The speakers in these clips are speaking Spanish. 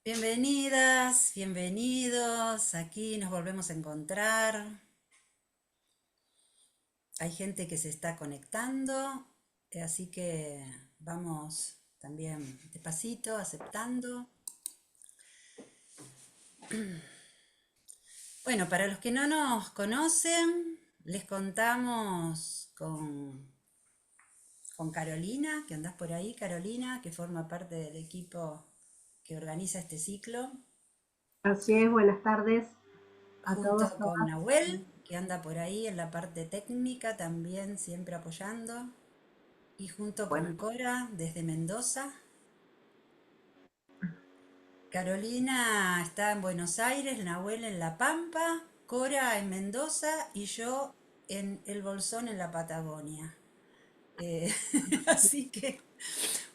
Bienvenidas, bienvenidos. Aquí nos volvemos a encontrar. Hay gente que se está conectando, así que vamos también despacito, aceptando. Bueno, para los que no nos conocen, les contamos con Carolina, que andás por ahí, Carolina, que forma parte del equipo que organiza este ciclo, Así es, buenas tardes a junto todos, con todas. Nahuel, que anda por ahí en la parte técnica también, siempre apoyando, y junto Bueno, con Cora desde Mendoza. Carolina está en Buenos Aires, Nahuel en La Pampa, Cora en Mendoza y yo en El Bolsón en la Patagonia. Eh, así que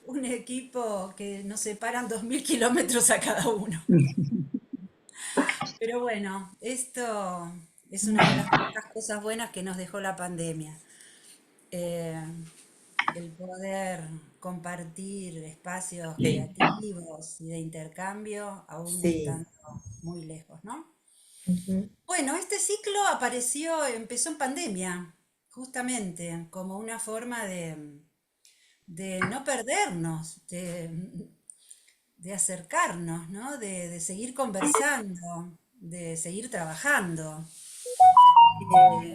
un equipo que nos separan 2000 kilómetros a cada uno. Pero bueno, esto es una de las pocas cosas buenas que nos dejó la pandemia. Eh, el poder compartir espacios Sí, creativos y de intercambio, aún sí. estando muy lejos, ¿no? Ujú. Bueno, este ciclo empezó en pandemia, justamente, como una forma de no perdernos, de acercarnos, ¿no? De seguir conversando, de seguir trabajando. Eh,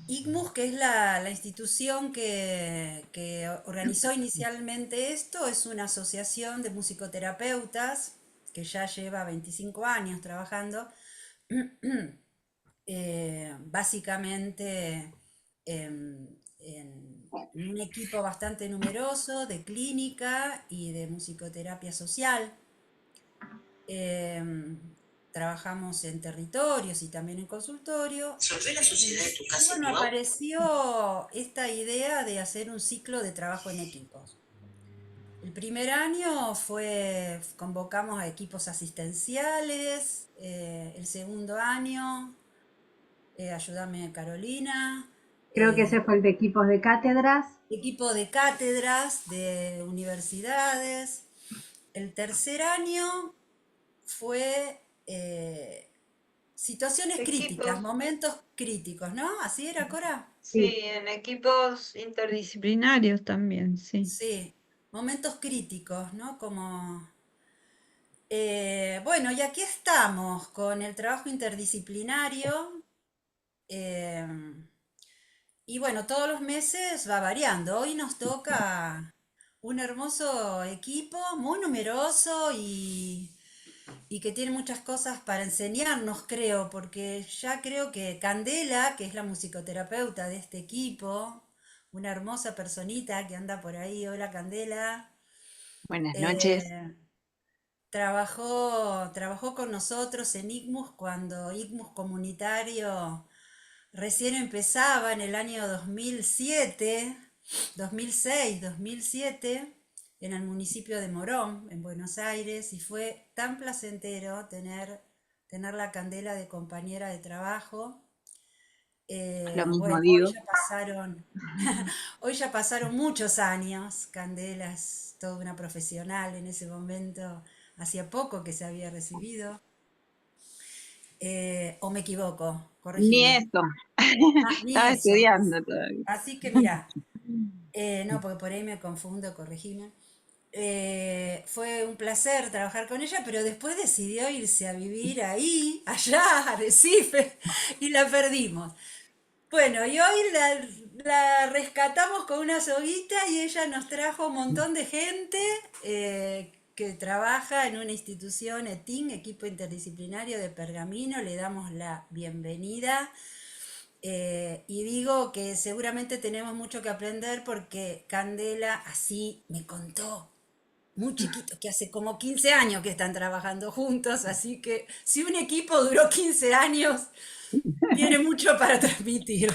ICMUS, que es la institución que organizó inicialmente esto, es una asociación de musicoterapeutas que ya lleva 25 años trabajando, básicamente en un equipo bastante numeroso de clínica y de musicoterapia social. Trabajamos en territorios y también en consultorio. Disolvé la sociedad de tu Y casa y bueno, tu auto. apareció esta idea de hacer un ciclo de trabajo en equipos. El primer año convocamos a equipos asistenciales, el segundo año, ayúdame Carolina, creo que eh, ese fue el de equipos de cátedras. equipo de cátedras de universidades. El tercer año fue situaciones críticas, Equipos, momentos críticos, ¿no? ¿Así era, Cora? Sí, sí, en equipos interdisciplinarios también, sí. Sí, momentos críticos, ¿no? Como, bueno, y aquí estamos con el trabajo interdisciplinario. eh, y bueno, todos los meses va variando. Hoy nos toca un hermoso equipo, muy numeroso y que tiene muchas cosas para enseñarnos, creo, porque ya creo que Candela, que es la musicoterapeuta de este equipo, una hermosa personita que anda por ahí, hola Candela, Buenas noches. eh, trabajó con nosotros en ICMUS cuando ICMUS comunitario recién empezaba en el año 2007, 2006, 2007, en el municipio de Morón, en Buenos Aires, y fue tan placentero tener la Candela de compañera de trabajo. Lo mismo Bueno, hoy digo. ya pasaron, hoy ya pasaron muchos años. Candela es toda una profesional en ese momento, hacía poco que se había recibido. ¿O me equivoco? Ni Corregime. eso. Ah, ni Estaba eso. estudiando todavía. Así que mira, no, porque por ahí me confundo, corregime. Fue un placer trabajar con ella, pero después decidió irse a vivir ahí, allá, a Recife, y la perdimos. Bueno, y hoy la rescatamos con una soguita y ella nos trajo un montón de gente que trabaja en una institución, ETIN, Equipo Interdisciplinario de Pergamino. Le damos la bienvenida. Y digo que seguramente tenemos mucho que aprender porque Candela así me contó, muy chiquito, que hace como 15 años que están trabajando juntos, así que si un equipo duró 15 años, tiene mucho para transmitir.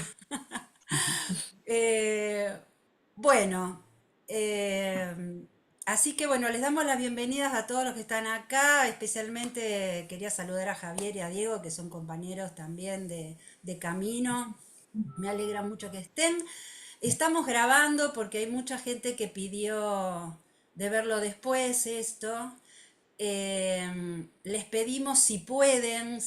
Eh, bueno, eh, así que bueno, les damos las bienvenidas a todos los que están acá, especialmente quería saludar a Javier y a Diego, que son compañeros también de camino. Me alegra mucho que estén. Estamos grabando porque hay mucha gente que pidió de verlo después esto. Les pedimos si pueden,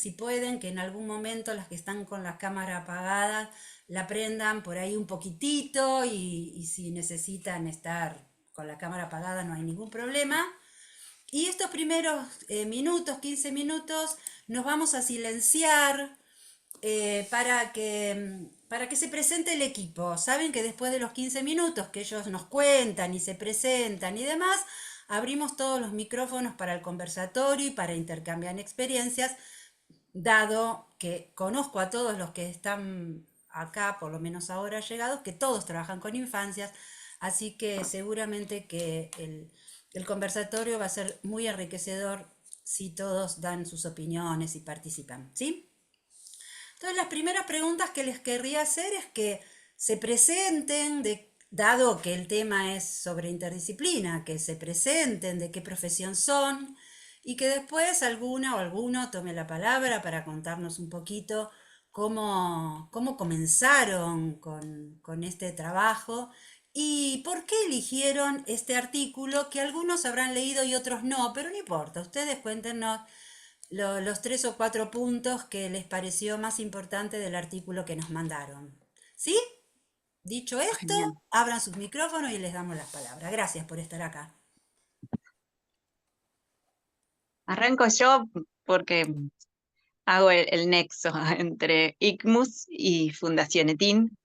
que en algún momento las que están con la cámara apagada la prendan por ahí un poquitito y si necesitan estar con la cámara apagada no hay ningún problema. Y estos primeros minutos, 15 minutos, nos vamos a silenciar para que se presente el equipo. Saben que después de los 15 minutos que ellos nos cuentan y se presentan y demás, abrimos todos los micrófonos para el conversatorio y para intercambiar experiencias, dado que conozco a todos los que están acá, por lo menos ahora llegados, que todos trabajan con infancias, así que seguramente que el conversatorio va a ser muy enriquecedor si todos dan sus opiniones y participan, ¿sí? Entonces, las primeras preguntas que les querría hacer es que se presenten, dado que el tema es sobre interdisciplina, que se presenten de qué profesión son y que después alguna o alguno tome la palabra para contarnos un poquito cómo comenzaron con este trabajo y por qué eligieron este artículo que algunos habrán leído y otros no, pero no importa, ustedes cuéntenos los 3 o 4 puntos que les pareció más importante del artículo que nos mandaron. ¿Sí? Dicho esto, Genial. abran sus micrófonos y les damos las palabras. Gracias por estar acá. Arranco yo porque hago el nexo entre ICMUS y Fundación ETIN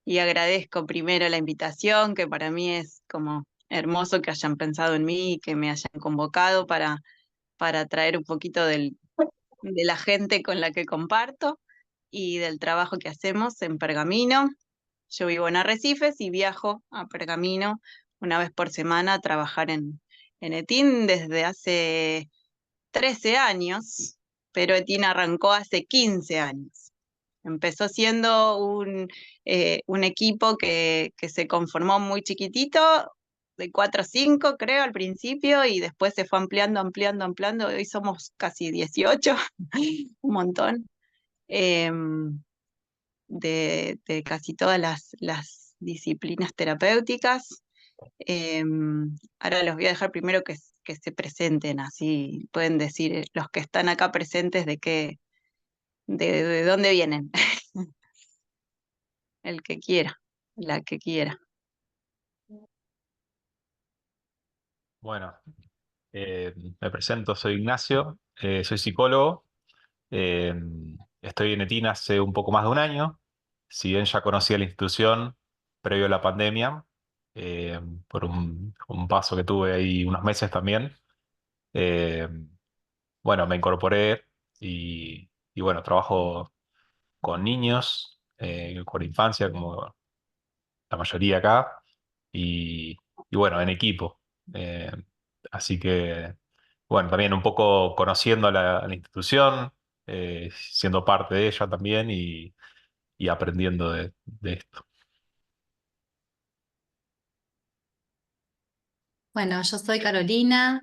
y agradezco primero la invitación, que para mí es como hermoso que hayan pensado en mí y que me hayan convocado para traer un poquito de la gente con la que comparto y del trabajo que hacemos en Pergamino. Yo vivo en Arrecifes y viajo a Pergamino una vez por semana a trabajar en ETIN desde hace 13 años, pero ETIN arrancó hace 15 años. Empezó siendo un equipo que se conformó muy chiquitito, de 4 o 5 creo al principio, y después se fue ampliando, ampliando, ampliando. Hoy somos casi 18, un montón, de casi todas las disciplinas terapéuticas. Ahora los voy a dejar primero que se presenten, así pueden decir los que están acá presentes de dónde vienen, el que quiera, la que quiera. Bueno, me presento, soy Ignacio, soy psicólogo, eh, estoy en ETIN hace un poco más de un año, si bien ya conocía la institución previo a la pandemia, eh, por un paso que tuve ahí unos meses también. eh, bueno, me incorporé y bueno, trabajo con niños, con infancia, como la mayoría acá, y bueno, en equipo. Eh, Así que, bueno, también un poco conociendo a la institución, siendo parte de ella también y aprendiendo de esto. Bueno, yo soy Carolina,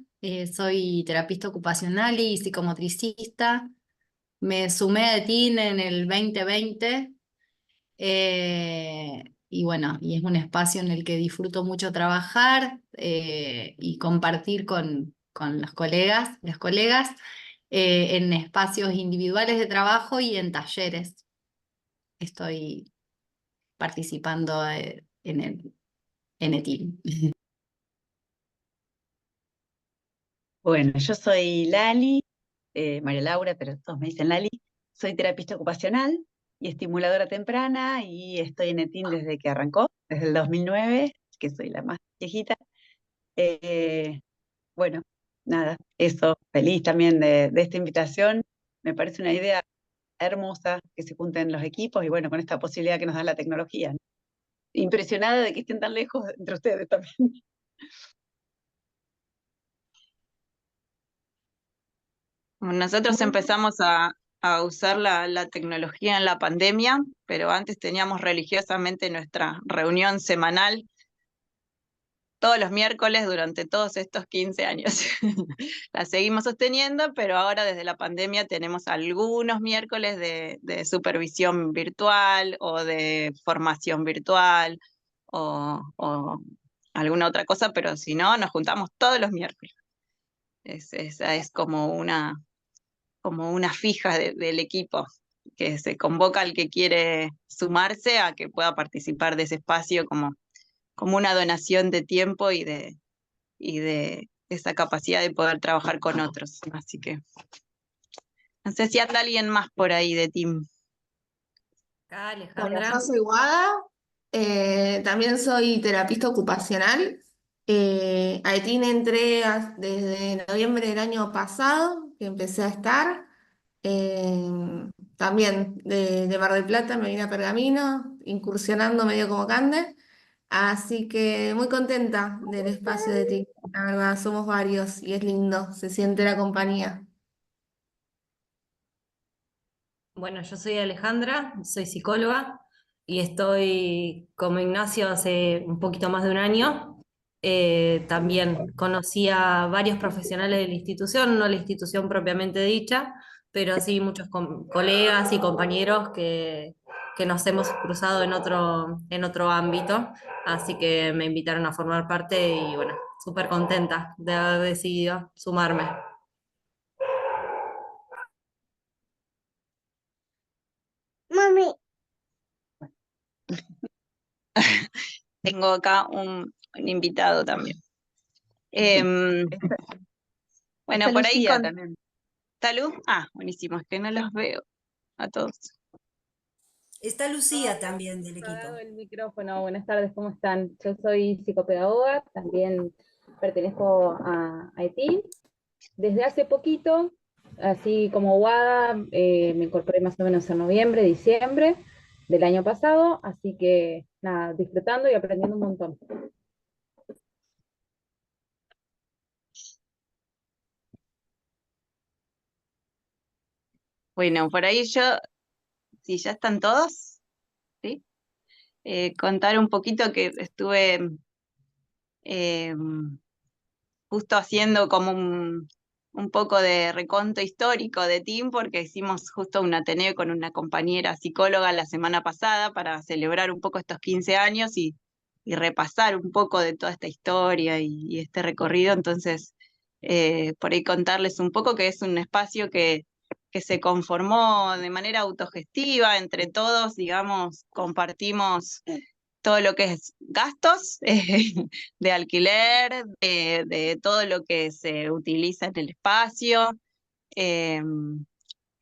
soy terapista ocupacional y psicomotricista. Me sumé a TIN en el 2020 y bueno, y es un espacio en el que disfruto mucho trabajar y compartir con los colegas, las colegas, en espacios individuales de trabajo y en talleres. Estoy participando en ETIN. Bueno, yo soy Lali, María Laura, pero todos me dicen Lali. Soy terapista ocupacional y estimuladora temprana y estoy en ETIN desde que arrancó, desde el 2009, que soy la más viejita. Eh, bueno, nada, eso, feliz también de esta invitación. Me parece una idea hermosa que se junten los equipos y bueno, con esta posibilidad que nos da la tecnología, ¿no? Impresionada de que estén tan lejos entre ustedes también. Nosotros empezamos a usar la tecnología en la pandemia, pero antes teníamos religiosamente nuestra reunión semanal todos los miércoles durante todos estos 15 años. La seguimos sosteniendo, pero ahora desde la pandemia tenemos algunos miércoles de supervisión virtual o de formación virtual o alguna otra cosa, pero si no, nos juntamos todos los miércoles. Esa es como una fija del equipo, que se convoca al que quiere sumarse a que pueda participar de ese espacio como una donación de tiempo y de esa capacidad de poder trabajar con otros. Así que no sé si anda alguien más por ahí de team. Acá, Bueno, Alejandra. yo soy Guada, también soy terapista ocupacional. A ETIN entré desde noviembre del año pasado, que empecé a estar. También de Mar del Plata me vine a Pergamino, incursionando medio como Cande. Así que muy contenta del espacio de ETIN. La verdad, somos varios y es lindo, se siente la compañía. Bueno, yo soy Alejandra, soy psicóloga y estoy como Ignacio hace un poquito más de un año. También conocí a varios profesionales de la institución, no la institución propiamente dicha, pero sí muchos colegas y compañeros que nos hemos cruzado en otro ámbito. Así que me invitaron a formar parte y bueno, súper contenta de haber decidido sumarme. Tengo acá un invitado también. Em, Está, bueno, está por ahí Lucía con también. Talú. Ah, buenísimo, es que no los veo a todos. Está Lucía también del Apagado equipo. el micrófono. Buenas tardes, ¿cómo están? Yo soy psicopedagoga, también pertenezco a ETIN. Desde hace poquito, así como WADA, me incorporé más o menos en noviembre, diciembre del año pasado, así que nada, disfrutando y aprendiendo un montón. Bueno, por ahí yo, si ya están todos, ¿sí? Contar un poquito que estuve em, justo haciendo como un poco de reconto histórico de Team, porque hicimos justo un ateneo con una compañera psicóloga la semana pasada para celebrar un poco estos 15 años y repasar un poco de toda esta historia y este recorrido. Entonces, por ahí contarles un poco que es un espacio que se conformó de manera autogestiva entre todos, digamos, compartimos todo lo que es gastos de alquiler, de todo lo que se utiliza en el espacio. Eh,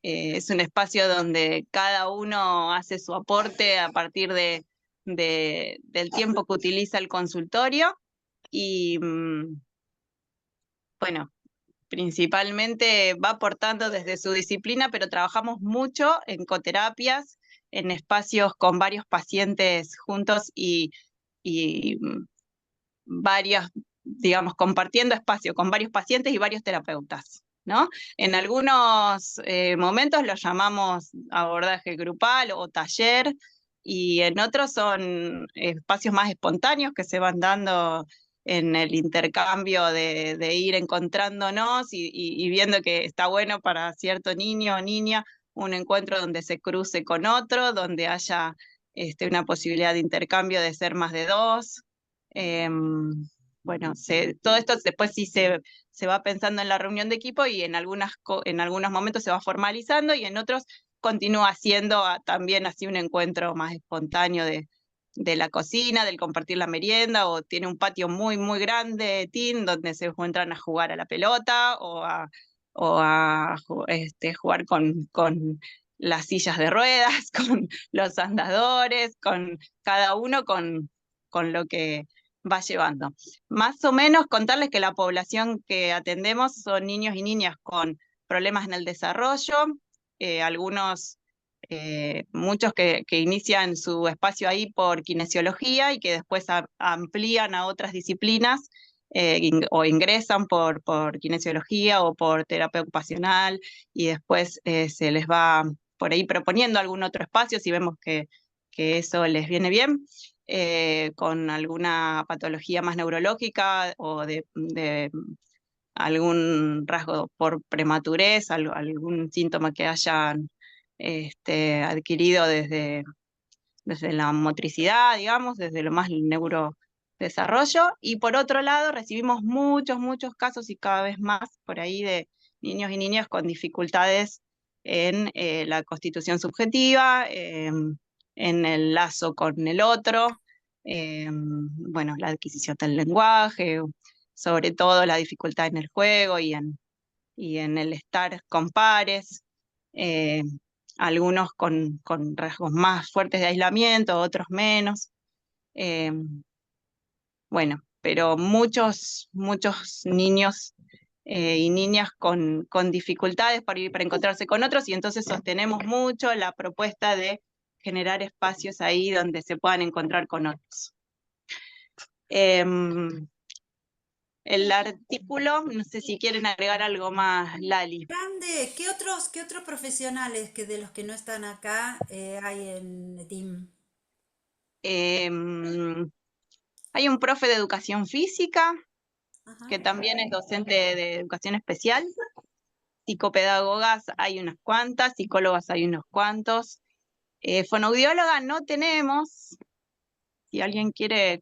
es un espacio donde cada uno hace su aporte a partir del tiempo que utiliza el consultorio y bueno, principalmente va aportando desde su disciplina, pero trabajamos mucho en coterapias, en espacios con varios pacientes juntos y varias, digamos, compartiendo espacio con varios pacientes y varios terapeutas, ¿no? En algunos momentos lo llamamos abordaje grupal o taller, y en otros son espacios más espontáneos que se van dando en el intercambio de ir encontrándonos y viendo que está bueno para cierto niño o niña un encuentro donde se cruce con otro, donde haya una posibilidad de intercambio de ser más de dos. Bueno, todo esto después sí se va pensando en la reunión de equipo y en algunos momentos se va formalizando y en otros continúa siendo también así un encuentro más espontáneo de la cocina, del compartir la merienda, o tiene un patio muy, muy grande, Team, donde se encuentran a jugar a la pelota jugar con las sillas de ruedas, con los andadores, con cada uno con lo que va llevando. Más o menos contarles que la población que atendemos son niños y niñas con problemas en el desarrollo, muchos que inician su espacio ahí por kinesiología y que después amplían a otras disciplinas o ingresan por kinesiología o por terapia ocupacional y después se les va por ahí proponiendo algún otro espacio si vemos que eso les viene bien. Con alguna patología más neurológica o de algún rasgo por prematurez, algún síntoma que hayan adquirido desde desde la motricidad, digamos, desde lo más neurodesarrollo, y por otro lado recibimos muchos casos y cada vez más por ahí de niños y niñas con dificultades en la constitución subjetiva, en el lazo con el otro, bueno, la adquisición del lenguaje, sobre todo la dificultad en el juego y en el estar con pares, algunos con rasgos más fuertes de aislamiento, otros menos. Bueno, pero muchos niños y niñas con dificultades para encontrarse con otros, y entonces sostenemos mucho la propuesta de generar espacios ahí donde se puedan encontrar con otros. El artículo, no sé si quieren agregar algo más, Lali. Grande, ¿qué otros profesionales que de los que no están acá hay en Team? Hay un profe de educación física, Ajá. que también es docente de educación especial. Psicopedagogas hay unas cuantas, psicólogas hay unos cuantos. Fonoaudióloga no tenemos. Si alguien quiere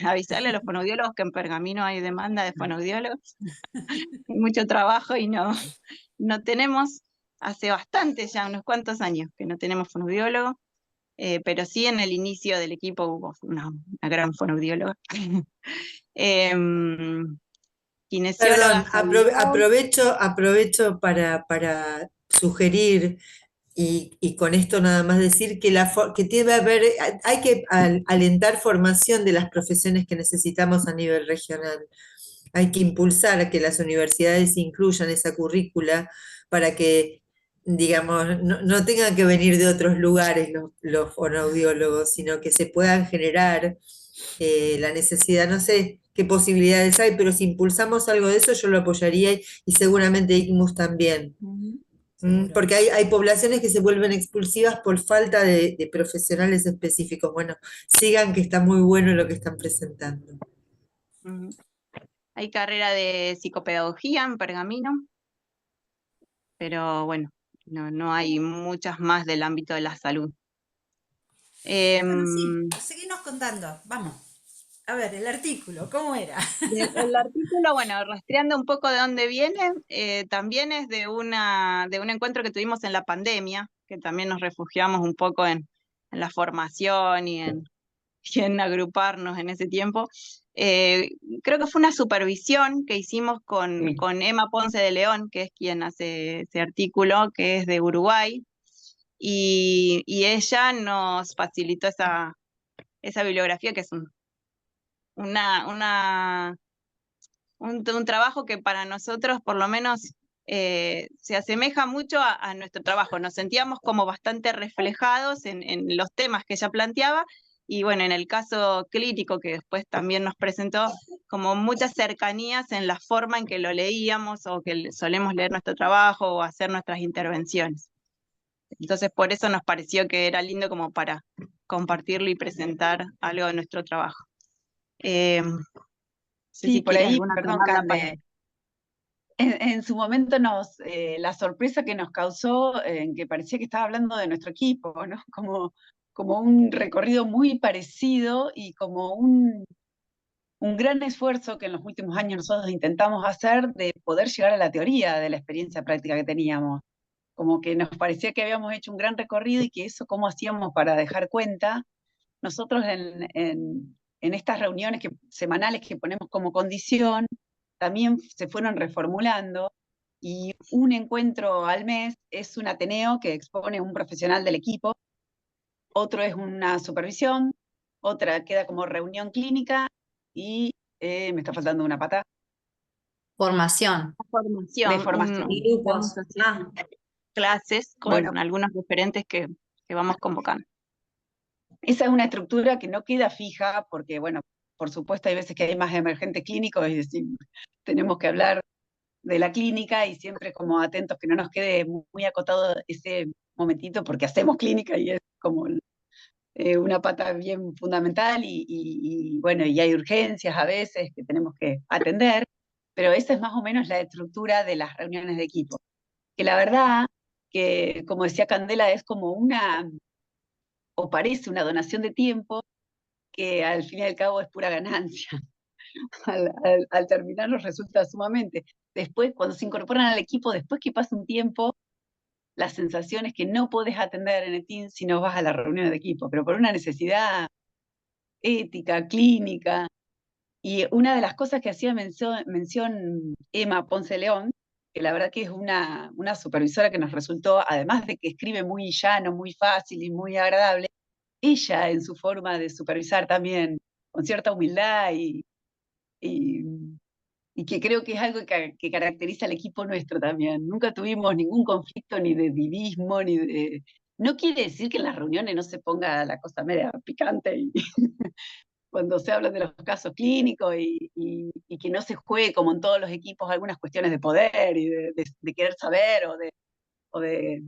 avisarle a los fonoaudiólogos que en Pergamino hay demanda de fonoaudiólogos. Hay mucho trabajo y no tenemos, hace bastante ya, unos cuantos años que no tenemos fonoaudiólogo, pero sí en el inicio del equipo hubo una gran fonoaudióloga. Perdón, Kinesiólogas hay dos. aprovecho para sugerir y con esto nada más decir que, que debe haber, hay que alentar formación de las profesiones que necesitamos a nivel regional. Hay que impulsar a que las universidades incluyan esa currícula para que, digamos, no tengan que venir de otros lugares los fonoaudiólogos, sino que se puedan generar la necesidad, no sé qué posibilidades hay, pero si impulsamos algo de eso yo lo apoyaría y seguramente ICMUS también. Porque hay poblaciones que se vuelven expulsivas por falta de profesionales específicos. Bueno, sigan que está muy bueno lo que están presentando. Hay carrera de psicopedagogía en Pergamino, pero bueno, no hay muchas más del ámbito de la salud. Bueno, sí, seguinos contando, vamos. A ver, el artículo, ¿cómo era? El artículo, bueno, rastreando un poco de dónde viene, también es de un encuentro que tuvimos en la pandemia, que también nos refugiamos un poco en la formación y en agruparnos en ese tiempo. Creo que fue una supervisión que hicimos con Emma Ponce de León, que es quien hace ese artículo, que es de Uruguay, y ella nos facilitó esa bibliografía, que es un trabajo que para nosotros por lo menos se asemeja mucho a nuestro trabajo. Nos sentíamos como bastante reflejados en los temas que ella planteaba, y bueno, en el caso clínico que después también nos presentó, como muchas cercanías en la forma en que lo leíamos o que solemos leer nuestro trabajo o hacer nuestras intervenciones. Entonces por eso nos pareció que era lindo como para compartirlo y presentar algo de nuestro trabajo. Sí, por ahí, perdón, Cande. En su momento la sorpresa que nos causó, en que parecía que estaba hablando de nuestro equipo, ¿no? Como un recorrido muy parecido y como un gran esfuerzo que en los últimos años nosotros intentamos hacer de poder llegar a la teoría de la experiencia práctica que teníamos. Como que nos parecía que habíamos hecho un gran recorrido y que eso cómo hacíamos para dejar cuenta. Nosotros en estas reuniones semanales que ponemos como condición, también se fueron reformulando, y un encuentro al mes es un ateneo que expone un profesional del equipo, otro es una supervisión, otra queda como reunión clínica, y me está faltando una pata. Formación. De formación. Grupos. Clases con algunos referentes que vamos convocando. Esa es una estructura que no queda fija, porque, bueno, por supuesto hay veces que hay más emergentes clínicos, es decir, tenemos que hablar de la clínica y siempre como atentos que no nos quede muy acotado ese momentito, porque hacemos clínica y es como una pata bien fundamental y bueno, y hay urgencias a veces que tenemos que atender, pero esa es más o menos la estructura de las reuniones de equipo, que la verdad que, como decía Candela, es como o parece una donación de tiempo que al fin y al cabo es pura ganancia. Al terminar nos resulta sumamente. Después, cuando se incorporan al equipo, después que pasa un tiempo, la sensación es que no podés atender en el team si no vas a la reunión de equipo, pero por una necesidad ética, clínica. Y una de las cosas que hacía mención Emma Ponce León, que la verdad que es una supervisora que nos resultó, además de que escribe muy llano, muy fácil y muy agradable, ella en su forma de supervisar también, con cierta humildad y, y que creo que es algo que caracteriza al equipo nuestro también. Nunca tuvimos ningún conflicto ni de divismo, ni de... No quiere decir que en las reuniones no se ponga la cosa media picante y cuando se habla de los casos clínicos y que no se juegue como en todos los equipos algunas cuestiones de poder y de querer saber o de...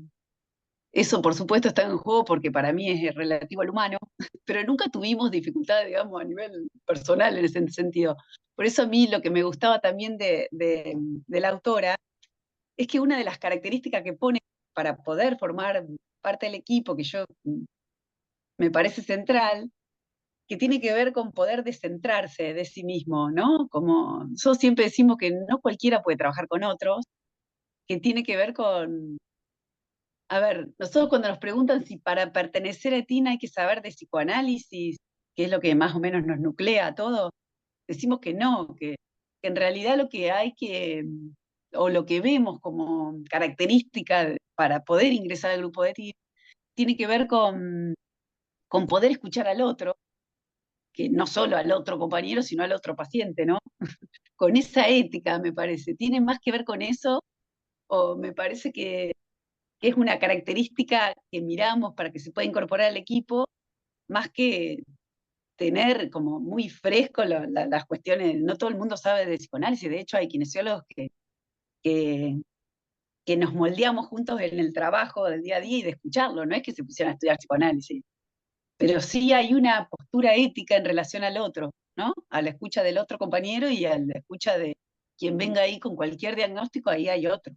Eso, por supuesto, está en juego porque para mí es relativo al humano, pero nunca tuvimos dificultades, digamos, a nivel personal en ese sentido. Por eso a mí lo que me gustaba también de la autora es que una de las características que pone para poder formar parte del equipo, que yo me parece central, que tiene que ver con poder descentrarse de sí mismo, ¿no? Como nosotros siempre decimos que no cualquiera puede trabajar con otros, que tiene que ver con, a ver, nosotros cuando nos preguntan si para pertenecer a ETIN hay que saber de psicoanálisis, que es lo que más o menos nos nuclea a todo, decimos que no, que en realidad lo que hay que, o lo que vemos como característica para poder ingresar al grupo de ETIN, tiene que ver con poder escuchar al otro, que no solo al otro compañero, sino al otro paciente, ¿no? Con esa ética, me parece. Tiene más que ver con eso, o me parece que es una característica que miramos para que se pueda incorporar al equipo, más que tener como muy fresco las cuestiones. No todo el mundo sabe de psicoanálisis, de hecho hay kinesiólogos que, que nos moldeamos juntos en el trabajo del día a día y de escucharlo, no es que se pusieran a estudiar psicoanálisis, pero sí hay una postura ética en relación al otro, ¿no? A la escucha del otro compañero y a la escucha de quien venga ahí con cualquier diagnóstico, ahí hay otro.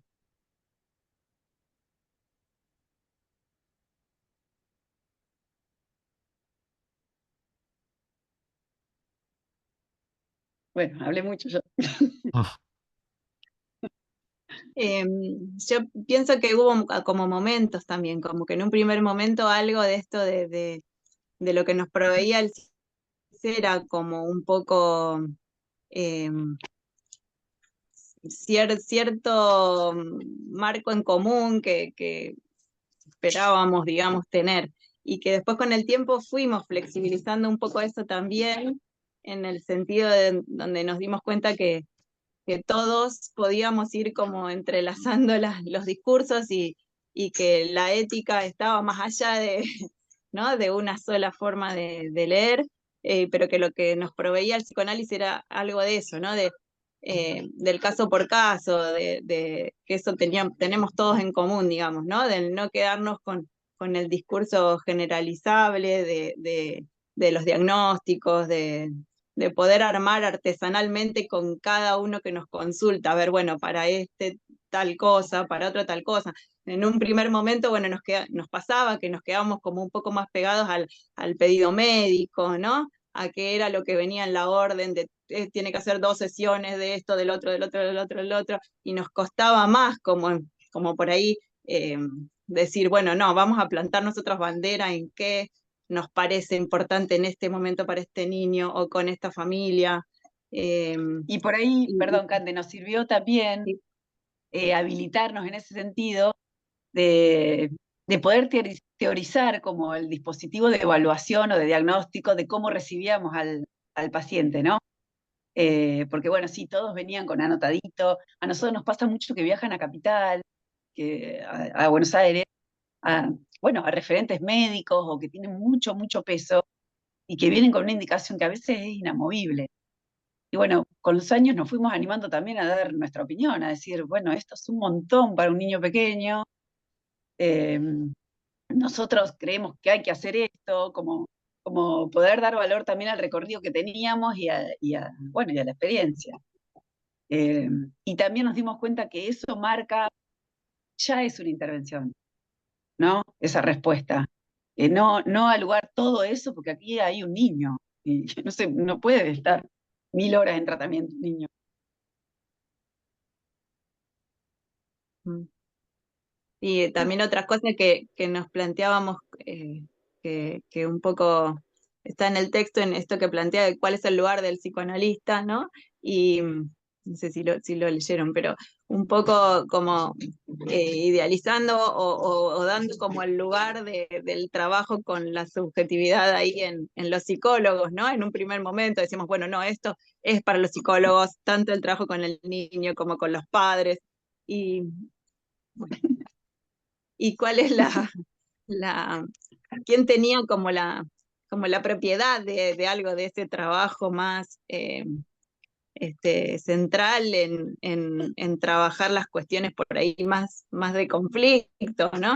Bueno, hablé mucho yo. Yo pienso que hubo como momentos también, como que en un primer momento algo de esto de lo que nos proveía el era como un poco cierto marco en común que esperábamos, digamos, tener. Y que después con el tiempo fuimos flexibilizando un poco eso también, en el sentido de donde nos dimos cuenta que todos podíamos ir como entrelazando los discursos y que la ética estaba más allá de, ¿no? de una sola forma de leer, pero que lo que nos proveía el psicoanálisis era algo de eso, ¿no? Del caso por caso, de que eso tenemos todos en común, digamos, ¿no? Del no quedarnos con el discurso generalizable de los diagnósticos, de poder armar artesanalmente con cada uno que nos consulta, a ver, bueno, para este tal cosa, para otro tal cosa. En un primer momento, bueno, nos pasaba que nos quedábamos como un poco más pegados al pedido médico, ¿no? A qué era lo que venía en la orden de tiene que hacer 2 sesiones de esto, del otro, del otro, del otro, del otro, y nos costaba más como por ahí decir, bueno, no, vamos a plantar nosotros bandera en qué nos parece importante en este momento para este niño o con esta familia. Y por ahí, perdón, Cande, nos sirvió también habilitarnos en ese sentido de poder teorizar como el dispositivo de evaluación o de diagnóstico de cómo recibíamos al paciente, ¿no? Porque bueno, sí, todos venían con anotadito. A nosotros nos pasa mucho que viajan a Capital, a Buenos Aires, bueno, a referentes médicos o que tienen mucho, mucho peso y que vienen con una indicación que a veces es inamovible. Y bueno, con los años nos fuimos animando también a dar nuestra opinión, a decir, bueno, esto es un montón para un niño pequeño, eh, nosotros creemos que hay que hacer esto, como poder dar valor también al recorrido que teníamos bueno, y a la experiencia. Y también nos dimos cuenta que eso marca, ya es una intervención, ¿no? Esa respuesta. no al lugar todo eso, porque aquí hay un niño, y no sé, no puede estar 1000 horas en tratamiento un niño. Mm. Y también otras cosas que nos planteábamos, que un poco está en el texto, en esto que plantea de cuál es el lugar del psicoanalista, ¿no? Y no sé si lo leyeron, pero un poco como idealizando o dando como el lugar del trabajo con la subjetividad ahí en los psicólogos, ¿no? En un primer momento decimos, bueno, no, esto es para los psicólogos, tanto el trabajo con el niño como con los padres. Y bueno, y cuál es la quién tenía como la propiedad de algo de ese trabajo más central en trabajar las cuestiones por ahí más de conflicto, ¿no?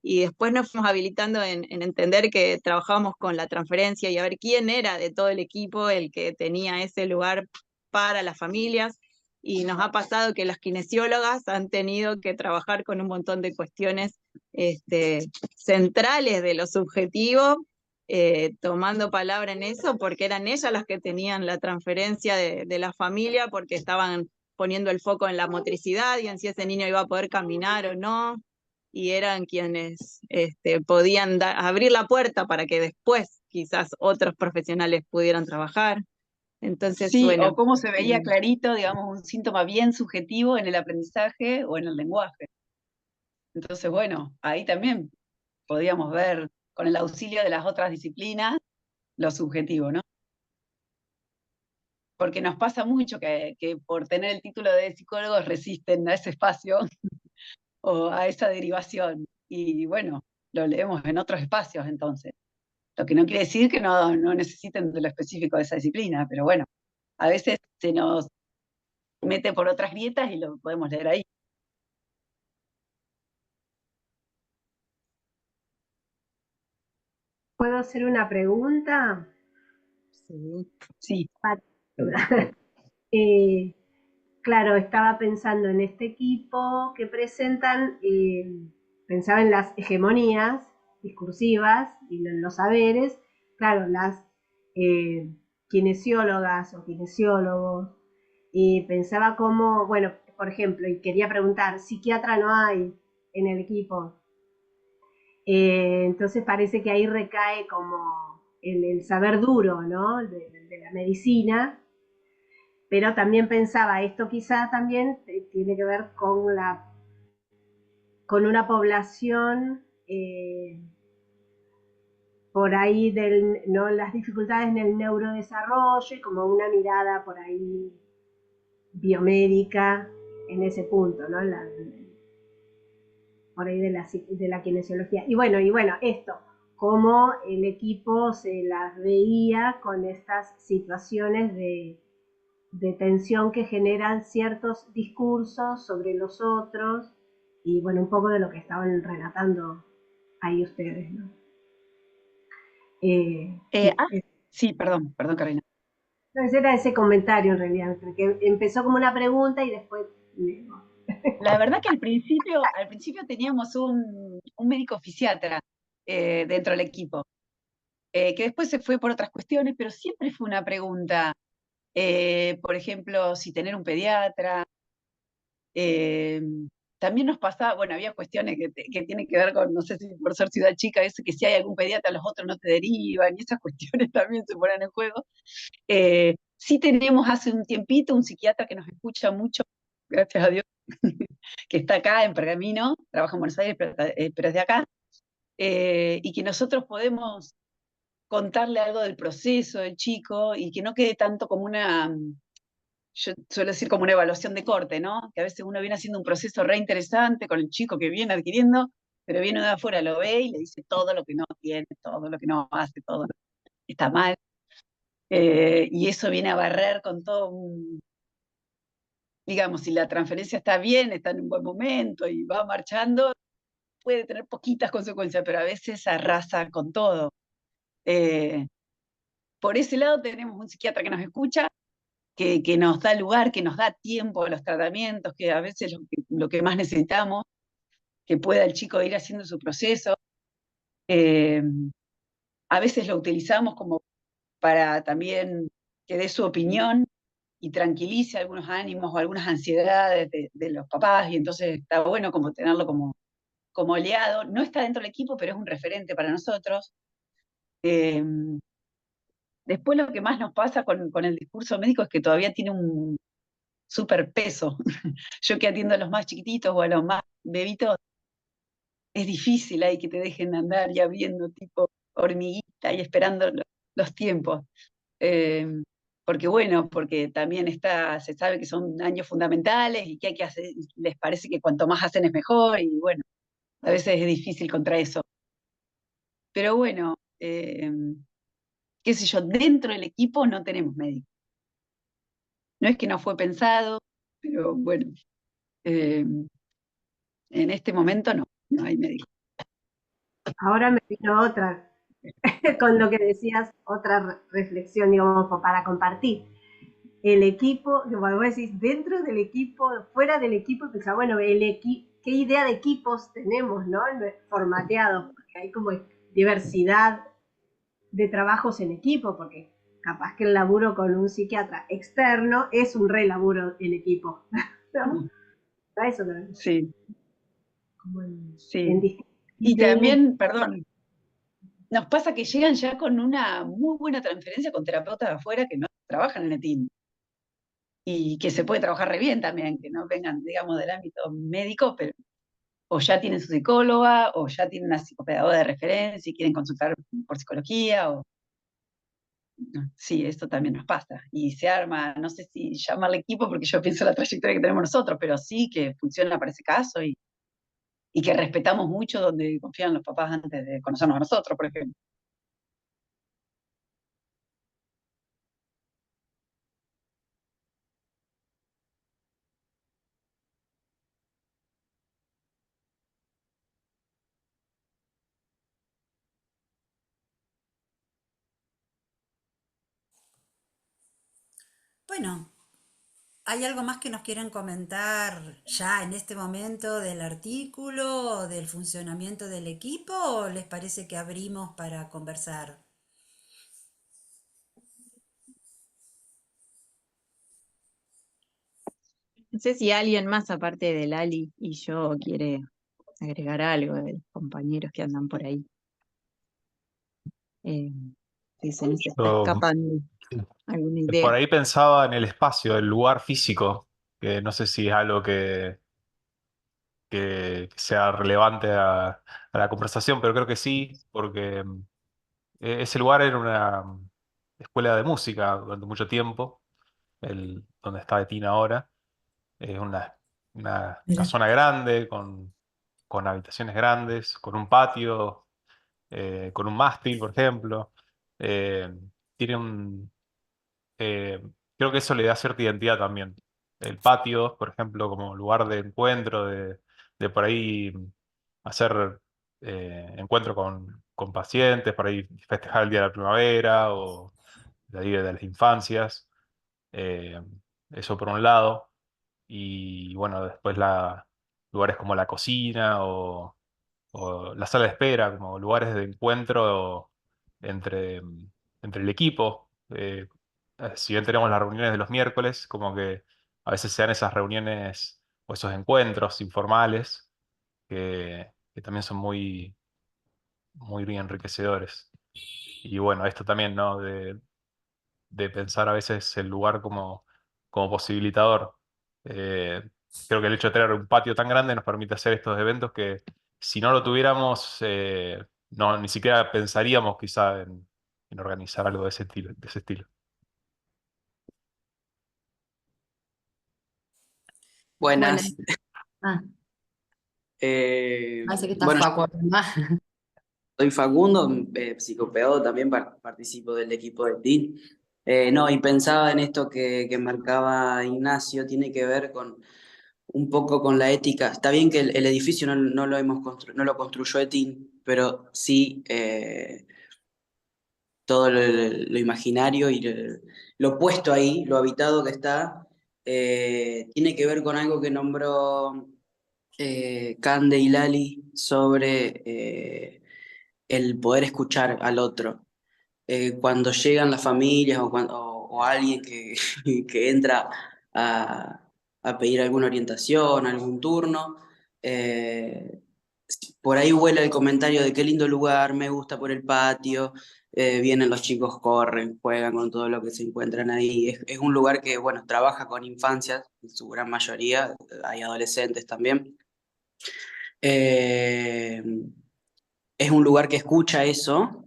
Y después nos fuimos habilitando en entender que trabajábamos con la transferencia y a ver quién era de todo el equipo el que tenía ese lugar para las familias. Y nos ha pasado que las kinesiólogas han tenido que trabajar con un montón de cuestiones centrales de lo subjetivo, tomando palabra en eso, porque eran ellas las que tenían la transferencia de la familia, porque estaban poniendo el foco en la motricidad y en si ese niño iba a poder caminar o no, y eran quienes podían abrir la puerta para que después quizás otros profesionales pudieran trabajar. Entonces, Sí, bueno, o cómo se veía clarito, digamos, un síntoma bien subjetivo en el aprendizaje o en el lenguaje. Entonces, bueno, ahí también podíamos ver con el auxilio de las otras disciplinas lo subjetivo, ¿no? Porque nos pasa mucho que por tener el título de psicólogos resisten a ese espacio o a esa derivación. Y bueno, lo leemos en otros espacios entonces. Lo que no quiere decir que no necesiten de lo específico de esa disciplina, pero bueno, a veces se nos mete por otras grietas y lo podemos leer ahí. ¿Puedo hacer una pregunta? Sí. Eh, claro, estaba pensando en este equipo que presentan, pensaba en las hegemonías discursivas y en los saberes, claro, las kinesiólogas o kinesiólogos, y pensaba como, bueno, por ejemplo, y quería preguntar, psiquiatra no hay en el equipo, entonces parece que ahí recae como el saber duro, ¿no? De la medicina, pero también pensaba, esto quizá también tiene que ver con una población por ahí ¿no? Las dificultades en el neurodesarrollo y como una mirada por ahí biomédica en ese punto, ¿no? Por ahí de la kinesiología. Y bueno, esto, cómo el equipo se las veía con estas situaciones de tensión que generan ciertos discursos sobre los otros y bueno, un poco de lo que estaban relatando ahí ustedes, ¿no? Sí, perdón, Carolina. Entonces era ese comentario en realidad, porque empezó como una pregunta y después... La verdad que al principio teníamos un médico fisiatra dentro del equipo, que después se fue por otras cuestiones, pero siempre fue una pregunta, por ejemplo, si tener un pediatra. También nos pasaba, bueno, había cuestiones que tienen que ver con, no sé si por ser ciudad chica, eso que si hay algún pediatra, los otros no te derivan, y esas cuestiones también se ponen en juego. Sí tenemos hace un tiempito un psiquiatra que nos escucha mucho, gracias a Dios, que está acá en Pergamino, trabaja en Buenos Aires, pero es de acá, y que nosotros podemos contarle algo del proceso del chico y que no quede tanto como yo suelo decir como una evaluación de corte, ¿no? Que a veces uno viene haciendo un proceso re interesante con el chico que viene adquiriendo, pero viene de afuera, lo ve y le dice todo lo que no tiene, todo lo que no hace, todo lo que está mal. Y eso viene a barrer con todo digamos, si la transferencia está bien, está en un buen momento y va marchando, puede tener poquitas consecuencias, pero a veces arrasa con todo. Por ese lado tenemos un psiquiatra que nos escucha, que nos da lugar, que nos da tiempo a los tratamientos, que a veces lo que más necesitamos, que pueda el chico ir haciendo su proceso. Eh, a veces lo utilizamos como para también que dé su opinión y tranquilice algunos ánimos o algunas ansiedades de los papás, y entonces está bueno como tenerlo como aliado. No está dentro del equipo, pero es un referente para nosotros. Eh, Después lo que más nos pasa con el discurso médico es que todavía tiene un súper peso. Yo que atiendo a los más chiquititos o a los más bebitos, es difícil ahí que te dejen andar ya viendo tipo hormiguita y esperando los tiempos. Eh, Porque bueno, porque también se sabe que son años fundamentales y que hay que hacer, les parece que cuanto más hacen es mejor, y bueno, a veces es difícil contra eso. Pero bueno, qué sé yo, dentro del equipo no tenemos médico. No es que no fue pensado, pero bueno, eh, en este momento no hay médico. Ahora me vino otra, con lo que decías, otra reflexión, digamos, para compartir. El equipo, como vos decís, dentro del equipo, fuera del equipo, pensar, bueno, ¿qué idea de equipos tenemos, no? Formateados, porque hay como diversidad de trabajos en equipo, porque capaz que el laburo con un psiquiatra externo es un re laburo en equipo, ¿no? Para eso también. Sí, Como sí. Y también, perdón, nos pasa que llegan ya con una muy buena transferencia con terapeutas de afuera que no trabajan en ETIN. Y que se puede trabajar re bien también, que no vengan, digamos, del ámbito médico, pero o ya tienen su psicóloga, o ya tienen una psicopedagoga de referencia y quieren consultar por psicología, o sí, esto también nos pasa. Y se arma, no sé si llamarle equipo, porque yo pienso en la trayectoria que tenemos nosotros, pero sí que funciona para ese caso, y que respetamos mucho donde confían los papás antes de conocernos a nosotros, por ejemplo. Bueno, ¿hay algo más que nos quieran comentar ya en este momento del artículo o del funcionamiento del equipo o les parece que abrimos para conversar? No sé si alguien más aparte de Lali y yo quiere agregar algo de los compañeros que andan por ahí. Si se nos está Yo, escapando alguna idea. por ahí pensaba en el espacio, el lugar físico, que no sé si es algo que sea relevante a la conversación, pero creo que sí, porque ese lugar era una escuela de música durante mucho tiempo, donde está Betina ahora. Es una Mira. zona grande, con habitaciones grandes, con un patio, con un mástil, por ejemplo. Eh, tiene eh, Creo que eso le da cierta identidad también. El patio, por ejemplo, como lugar de encuentro, de por ahí hacer encuentro con pacientes, por ahí festejar el Día de la Primavera o el Día de las Infancias. Eh, Eso por un lado. Y bueno, después lugares como la cocina o la sala de espera, como lugares de encuentro entre, entre el equipo. Si bien tenemos las reuniones de los miércoles, como que a veces se dan esas reuniones o esos encuentros informales que también son muy bien enriquecedores. Y bueno, esto también, ¿no? De pensar a veces el lugar como posibilitador. Eh, Creo que el hecho de tener un patio tan grande nos permite hacer estos eventos que si no lo tuviéramos, no, ni siquiera pensaríamos quizá en organizar algo de ese estilo, de ese estilo. Bueno, Buenas. ah, parece que está Bueno, Facu acá. yo soy Facundo, psicopedagogo, también participo del equipo de TIN. No, y pensaba en esto que marcaba Ignacio, tiene que ver con un poco con la ética. Está bien que el edificio no lo no lo construyó ETIN, pero sí todo lo imaginario y lo puesto ahí, lo habitado que está, tiene que ver con algo que nombró Cande y Lali sobre el poder escuchar al otro. Cuando llegan las familias o alguien que entra a, a pedir alguna orientación, algún turno, eh, por ahí vuela el comentario de qué lindo lugar, me gusta por el patio, vienen los chicos, corren, juegan con todo lo que se encuentran ahí. Es un lugar que, bueno, trabaja con infancias, en su gran mayoría, hay adolescentes también. Eh, es un lugar que escucha eso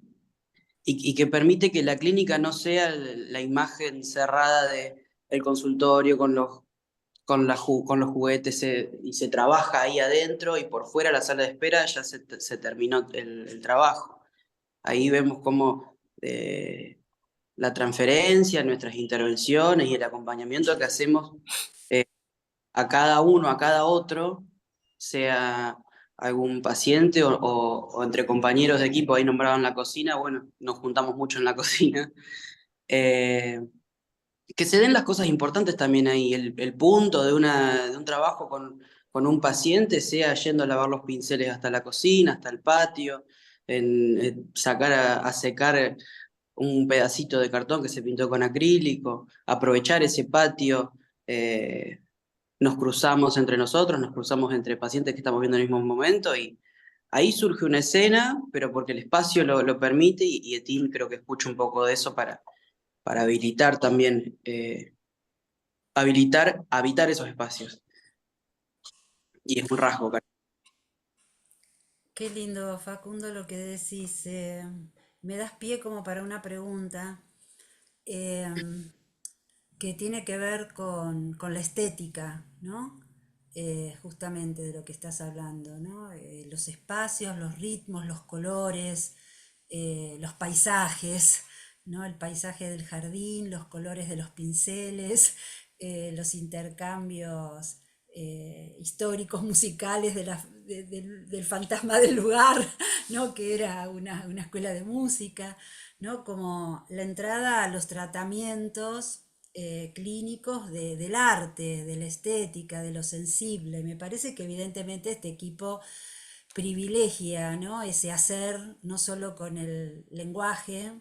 y que permite que la clínica no sea la imagen cerrada de el consultorio con los juguetes y se trabaja ahí adentro y por fuera la sala de espera ya se terminó el trabajo. Ahí vemos cómo la transferencia, nuestras intervenciones y el acompañamiento que hacemos a cada uno, a cada otro, sea algún paciente o entre compañeros de equipo, ahí nombraban la cocina, bueno, nos juntamos mucho en la cocina. Eh, que se den las cosas importantes también ahí, el punto de un trabajo con un paciente, sea yendo a lavar los pinceles hasta la cocina, hasta el patio, en sacar a secar un pedacito de cartón que se pintó con acrílico, aprovechar ese patio. Nos cruzamos entre nosotros, nos cruzamos entre pacientes que estamos viendo en el mismo momento y ahí surge una escena, pero porque el espacio lo permite y Etín creo que escucha un poco de eso para habilitar también, habitar esos espacios. Y es un rasgo. Qué lindo, Facundo, lo que decís. Me das pie como para una pregunta em, que tiene que ver con la estética, ¿no? Justamente de lo que estás hablando, ¿no? Los espacios, los ritmos, los colores, los paisajes, ¿no? El paisaje del jardín, los colores de los pinceles, los intercambios históricos, musicales del fantasma del lugar, ¿no? Que era una escuela de música, ¿no? Como la entrada a los tratamientos clínicos del arte, de la estética, de lo sensible. Me parece que evidentemente este equipo privilegia, ¿no? Ese hacer no solo con el lenguaje,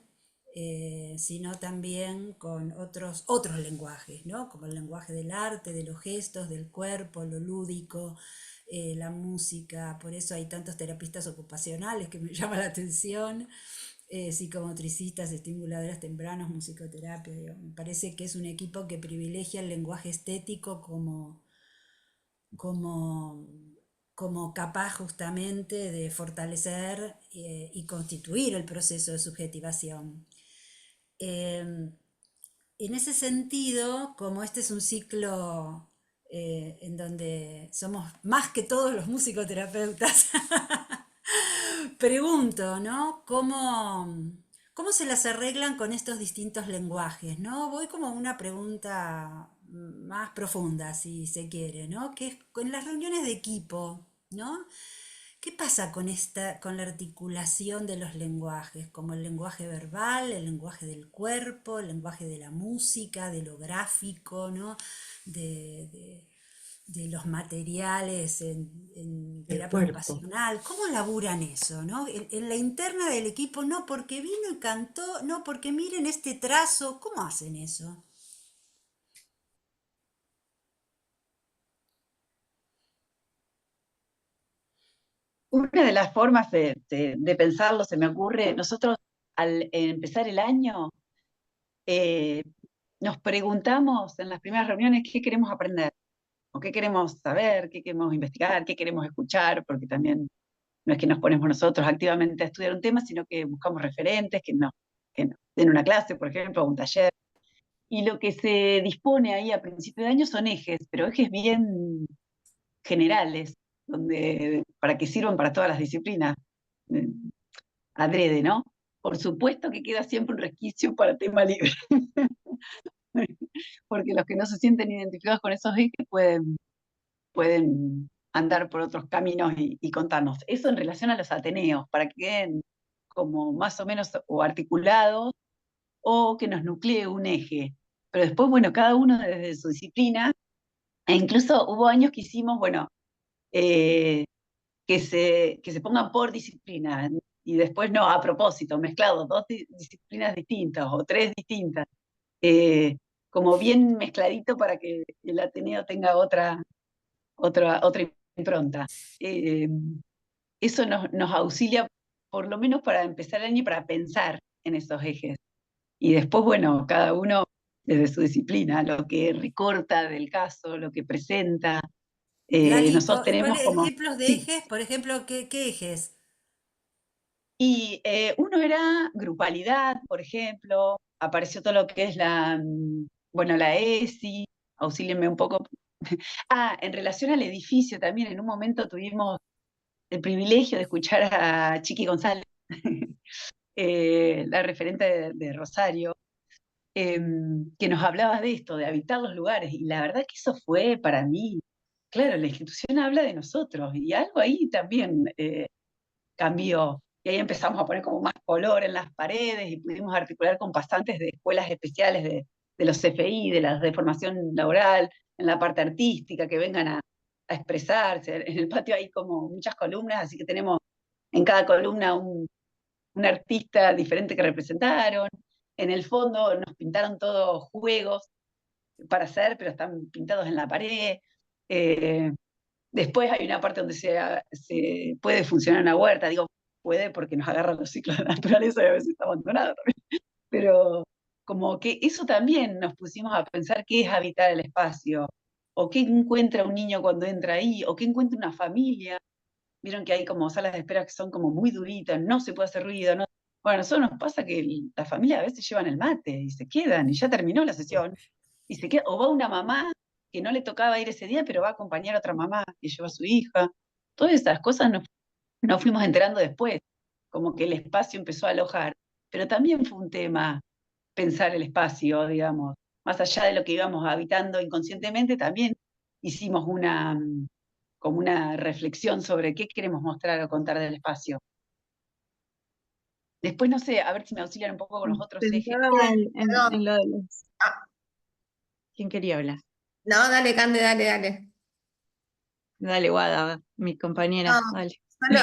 sino también con otros lenguajes, ¿no? Como el lenguaje del arte, de los gestos, del cuerpo, lo lúdico, la música. Por eso hay tantos terapistas ocupacionales que me llama la atención, psicomotricistas, estimuladores tempranos, musicoterapia. Digo. Me parece que es un equipo que privilegia el lenguaje estético como, como capaz justamente de fortalecer y constituir el proceso de subjetivación. En ese sentido, como este es un ciclo en donde somos más que todos los musicoterapeutas, pregunto, ¿no? ¿Cómo se las arreglan con estos distintos lenguajes, ¿no? Voy como a una pregunta más profunda, si se quiere, ¿no? Que es con las reuniones de equipo, ¿no? ¿Qué pasa con la articulación de los lenguajes? Como el lenguaje verbal, el lenguaje del cuerpo, el lenguaje de la música, de lo gráfico, ¿no? De, de los materiales en El terapia cuerpo. ocupacional. ¿Cómo laburan eso, no? En la interna del equipo, no porque vino y cantó, no porque miren este trazo. ¿Cómo hacen eso? Una de las formas de pensarlo, se me ocurre, nosotros al empezar el año eh, nos preguntamos en las primeras reuniones qué queremos aprender, o qué queremos saber, qué queremos investigar, qué queremos escuchar, porque también no es que nos ponemos nosotros activamente a estudiar un tema, sino que buscamos referentes que nos den una clase, por ejemplo, o un taller. Y lo que se dispone ahí a principio de año son ejes, pero ejes bien generales, para que sirvan para todas las disciplinas, eh, adrede, ¿no? Por supuesto que queda siempre un resquicio para tema libre, porque los que no se sienten identificados con esos ejes pueden andar por otros caminos y contarnos. Eso en relación a los ateneos, para que queden como más o menos o articulados o que nos nuclee un eje. Pero después, bueno, cada uno desde su disciplina, e incluso hubo años que hicimos, bueno, que se pongan por disciplina. y después no, a propósito, mezclado dos disciplinas distintas o tres distintas, eh, como bien mezcladito para que el Ateneo tenga otra impronta. Eh, Eso nos auxilia, por lo menos para empezar el año y para pensar en esos ejes. Y después, bueno, cada uno desde su disciplina, lo que recorta del caso, lo que presenta. Lali, Nosotros tenemos como, ejemplos de sí, ejes, por ejemplo, ¿qué ejes? y uno era grupalidad, por ejemplo, apareció todo lo que es bueno, la ESI, auxílienme un poco. Ah, en relación al edificio también, en un momento tuvimos el privilegio de escuchar a Chiqui González, la referente de Rosario, que nos hablaba de esto, de habitar los lugares, y la verdad que eso fue para mí, claro, la institución habla de nosotros, y algo ahí también cambió, y ahí empezamos a poner como más color en las paredes, y pudimos articular con pasantes de escuelas especiales de los CFI, de formación laboral, en la parte artística, que vengan a expresarse. En el patio hay como muchas columnas, así que tenemos en cada columna un artista diferente que representaron. En el fondo nos pintaron todos juegos para hacer, pero están pintados en la pared. Eh, Después hay una parte donde se puede funcionar una huerta, digo, puede porque nos agarran los ciclos de la naturaleza y a veces está abandonada también. Pero como que eso también nos pusimos a pensar qué es habitar el espacio, o qué encuentra un niño cuando entra ahí, o qué encuentra una familia. Vieron que hay como salas de espera que son como muy duritas, no se puede hacer ruido, no. Bueno, a nosotros nos pasa que la familia a veces llevan el mate y se quedan y ya terminó la sesión y se queda, o va una mamá que no le tocaba ir ese día, pero va a acompañar a otra mamá que lleva a su hija. Todas esas cosas nos fuimos enterando después, como que el espacio empezó a alojar, pero también fue un tema pensar el espacio, digamos, más allá de lo que íbamos habitando inconscientemente, también hicimos como una reflexión sobre qué queremos mostrar o contar del espacio. Después, no sé, a ver si me auxilian un poco con los otros ejes. Pensaba No, en lo de los... ah, ¿Quién quería hablar? no, dale, Cande, dale, dale. Dale, Guada, mi No, compañera, dale. solo,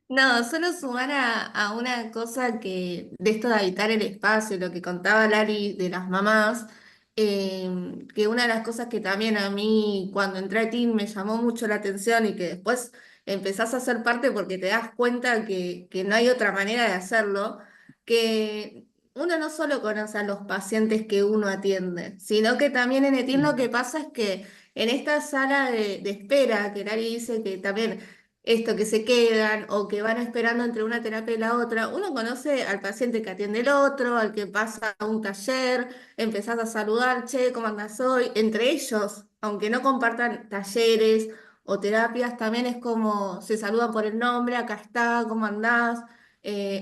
no, solo sumar a una cosa que de esto de habitar el espacio, lo que contaba Lari de las mamás, que una de las cosas que también a mí cuando entré a TIN me llamó mucho la atención y que después empezás a ser parte porque te das cuenta que no hay otra manera de hacerlo, que uno no solo conoce a los pacientes que uno atiende, sino que también en ETIN lo que pasa es que en esta sala de espera, que Lari dice que también esto que se quedan o que van esperando entre una terapia y la otra, uno conoce al paciente que atiende el otro, al que pasa a un taller, empezás a saludar, che, ¿cómo andás hoy? Entre ellos, aunque no compartan talleres o terapias, también es como se saludan por el nombre, acá está, ¿cómo andás?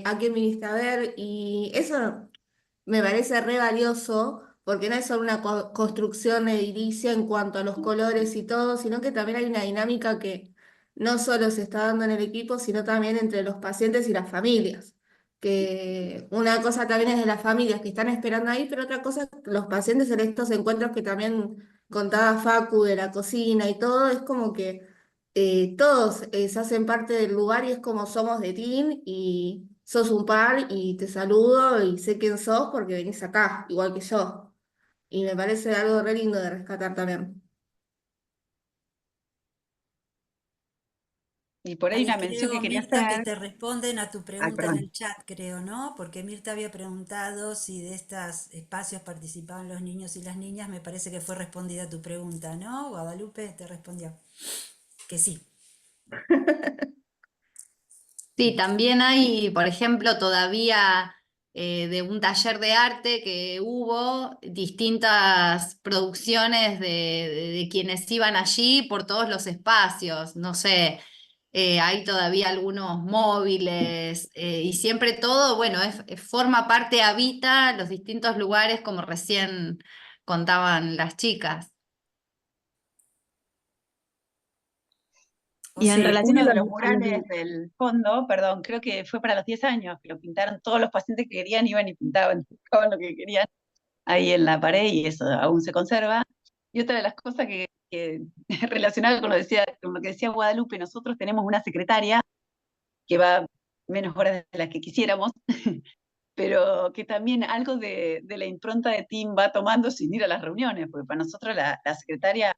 ¿A quién viniste a ver? Y eso me parece re valioso, porque no es solo una construcción edilicia en cuanto a los colores y todo, sino que también hay una dinámica que no solo se está dando en el equipo, sino también entre los pacientes y las familias. Que una cosa también es de las familias que están esperando ahí, pero otra cosa es los pacientes en estos encuentros que también contaba Facu de la cocina y todo, es como que todos se hacen parte del lugar y es como somos de Team y sos un par y te saludo y sé quién sos porque venís acá, igual que yo. Y me parece algo re lindo de rescatar también. Y por ahí Ahí una mención que creo, quería Mirta, que hacer. te responden a tu Ay, pregunta en perdón. el chat, creo, ¿no? Porque Mirta había preguntado si de estos espacios participaban los niños y las niñas. Me parece que fue respondida tu pregunta, ¿no? Guadalupe te respondió que sí. Sí, también hay, por ejemplo, todavía de un taller de arte que hubo distintas producciones de quienes iban allí por todos los espacios. No sé, hay todavía algunos móviles y siempre todo, bueno, forma parte, habita los distintos lugares como recién contaban las chicas. O Y en sea, relación Uno a de los los, murales del fondo, perdón, creo que fue para los 10 años, que lo pintaron todos los pacientes que querían, iban y pintaban, dibujaban lo que querían ahí en la pared y eso aún se conserva. Y otra de las cosas que relacionada con lo que decía Guadalupe, nosotros tenemos una secretaria que va menos horas de las que quisiéramos, pero que también algo de la impronta de Tim va tomando sin ir a las reuniones, porque para nosotros la secretaria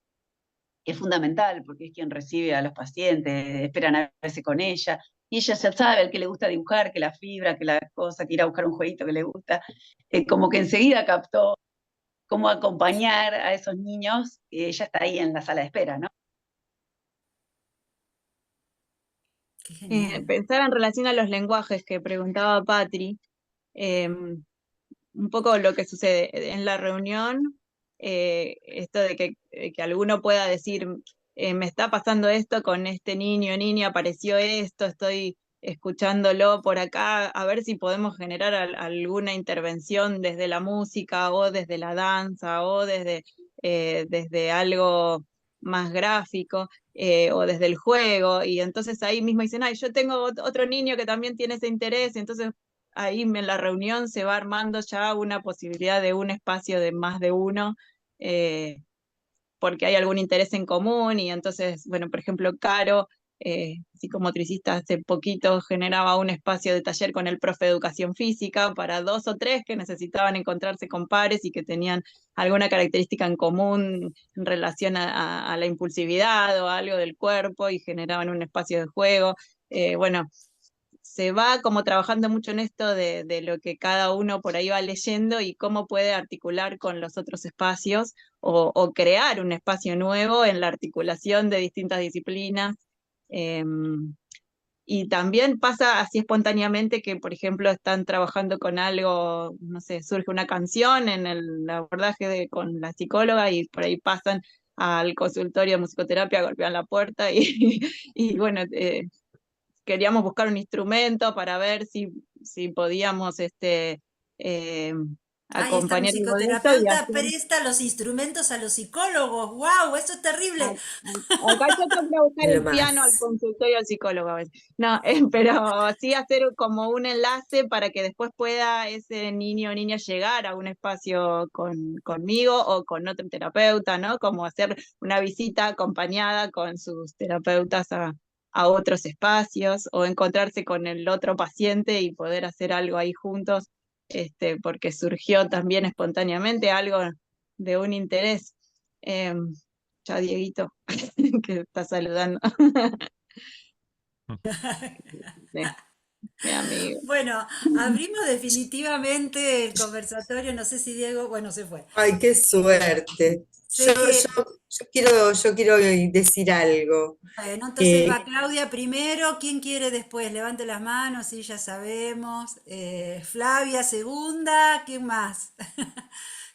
es fundamental, porque es quien recibe a los pacientes, esperan a verse con ella, y ella ya sabe al que le gusta dibujar, que la fibra, que la cosa, que ir a buscar un jueguito que le gusta, como que enseguida captó cómo acompañar a esos niños, y ella está ahí en la sala de espera, ¿no? Qué genial. Pensar en relación a los lenguajes que preguntaba Patri, un poco lo que sucede en la reunión, esto de que alguno pueda decir, me está pasando esto con este niño, niña, apareció esto, estoy escuchándolo por acá, a ver si podemos generar alguna intervención desde la música o desde la danza o desde algo más gráfico. O desde el juego, y entonces ahí mismo dicen, ay, yo tengo otro niño que también tiene ese interés, entonces ahí en la reunión se va armando ya una posibilidad de un espacio de más de uno, eh, porque hay algún interés en común, y entonces, bueno, por ejemplo, Caro, psicomotricista, hace poquito generaba un espacio de taller con el profe de educación física para 2 o 3 que necesitaban encontrarse con pares y que tenían alguna característica en común en relación a la impulsividad o algo del cuerpo, y generaban un espacio de juego. Bueno, se va como trabajando mucho en esto de lo que cada uno por ahí va leyendo y cómo puede articular con los otros espacios o crear un espacio nuevo en la articulación de distintas disciplinas. Y también pasa así espontáneamente que, por ejemplo, están trabajando con algo, no sé, surge una canción en el abordaje con la psicóloga, y por ahí pasan al consultorio de musicoterapia, golpean la puerta y bueno, queríamos buscar un instrumento para ver si podíamos eh, Ay, esta acompañar algo de esto, y musicoterapeuta así. presta los instrumentos a los psicólogos. ¡Wow! Eso es terrible. Acá yo tengo que buscar Es lo el piano al más. consultorio del psicólogo a veces. No, pero sí hacer como un enlace para que después pueda ese niño o niña llegar a un espacio conmigo o con otro terapeuta, ¿no? Como hacer una visita acompañada con sus terapeutas a otros espacios, o encontrarse con el otro paciente y poder hacer algo ahí juntos, porque surgió también espontáneamente algo de un interés. Ya Dieguito, que está saludando. Sí, mi amigo. Bueno, abrimos definitivamente el conversatorio. No sé si Diego, bueno, se fue. Ay, qué suerte. Sé que, Yo quiero decir algo. bueno, entonces Eh, va Claudia primero. ¿Quién quiere después? Levante las manos, sí, ya sabemos. Flavia segunda. ¿Quién más?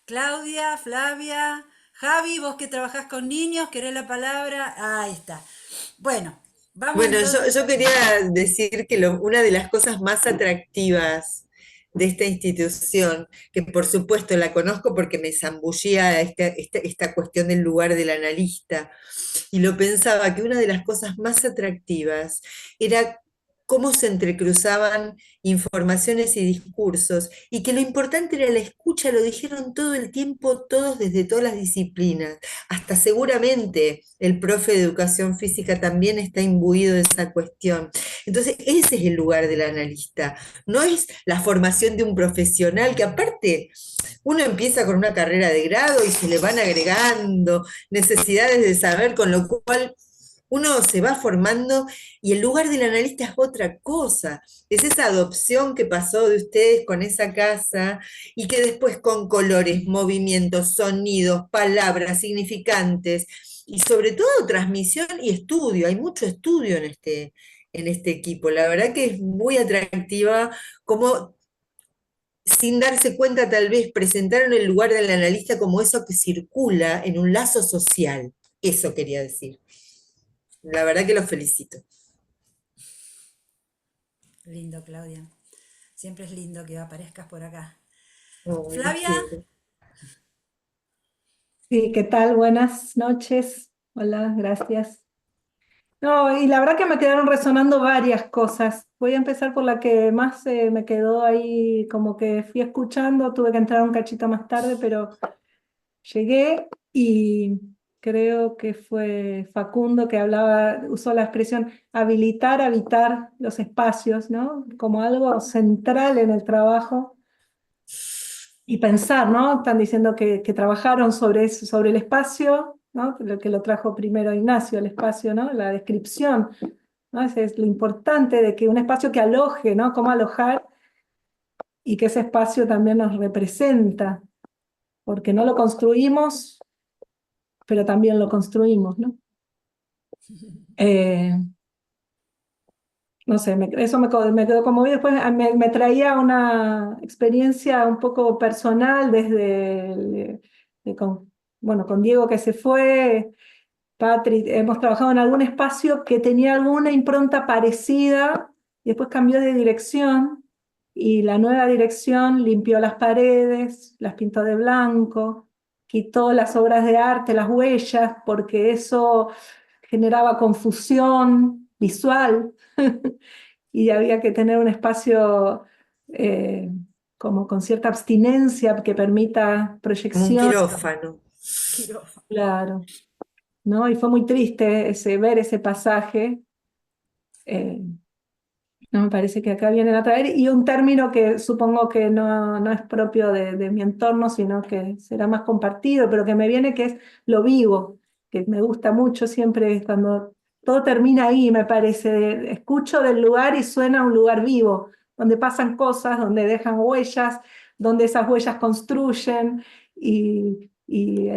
Claudia, Flavia, Javi, vos que trabajás con niños, ¿querés la palabra? Ahí está. Bueno, vamos Bueno, entonces. yo quería decir que una de las cosas más atractivas de esta institución, que por supuesto la conozco porque me zambullía esta cuestión del lugar del analista, y lo pensaba que una de las cosas más atractivas era cómo se entrecruzaban informaciones y discursos, y que lo importante era la escucha, lo dijeron todo el tiempo, todos desde todas las disciplinas, hasta seguramente el profe de educación física también está imbuido de esa cuestión. Entonces, ese es el lugar del analista, no es la formación de un profesional, que aparte uno empieza con una carrera de grado y se le van agregando necesidades de saber, con lo cual uno se va formando, y el lugar del analista es otra cosa, es esa adopción que pasó de ustedes con esa casa, y que después con colores, movimientos, sonidos, palabras, significantes, y sobre todo transmisión y estudio, hay mucho estudio en este equipo, la verdad que es muy atractiva, como sin darse cuenta tal vez presentaron el lugar del analista como eso que circula en un lazo social. Eso quería decir. La verdad que los felicito. Lindo, Claudia. Siempre es lindo que aparezcas por acá. Oh, los Flavia, quiero. Sí, ¿qué tal? Buenas noches. Hola, gracias. No, y la verdad que me quedaron resonando varias cosas. Voy a empezar por la que más me quedó ahí, como que fui escuchando, tuve que entrar un cachito más tarde, pero llegué y creo que fue Facundo que usó la expresión habilitar, habitar los espacios, ¿no? Como algo central en el trabajo. Y pensar, ¿no? Están diciendo que trabajaron sobre el espacio, ¿no? Lo que lo trajo primero Ignacio, el espacio, ¿no? La descripción, ¿no? Ese es lo importante de que un espacio que aloje, ¿no? Cómo alojar y que ese espacio también nos representa, porque no lo construimos, pero también lo construimos, ¿no? No sé, eso me quedó conmovido. Después me traía una experiencia un poco personal bueno, con Diego que se fue, Patrick, hemos trabajado en algún espacio que tenía alguna impronta parecida y después cambió de dirección y la nueva dirección limpió las paredes, las pintó de blanco, quitó las obras de arte, las huellas, porque eso generaba confusión visual y había que tener un espacio como con cierta abstinencia que permita Como un proyección. quirófano. Claro, ¿no? Y fue muy triste ver ese pasaje. No, me parece que acá vienen a traer, y un término que supongo que no es propio de mi entorno, sino que será más compartido, pero que me viene, que es lo vivo, que me gusta mucho siempre cuando todo termina ahí, me parece. Escucho del lugar y suena a un lugar vivo, donde pasan cosas, donde dejan huellas, donde esas huellas construyen, y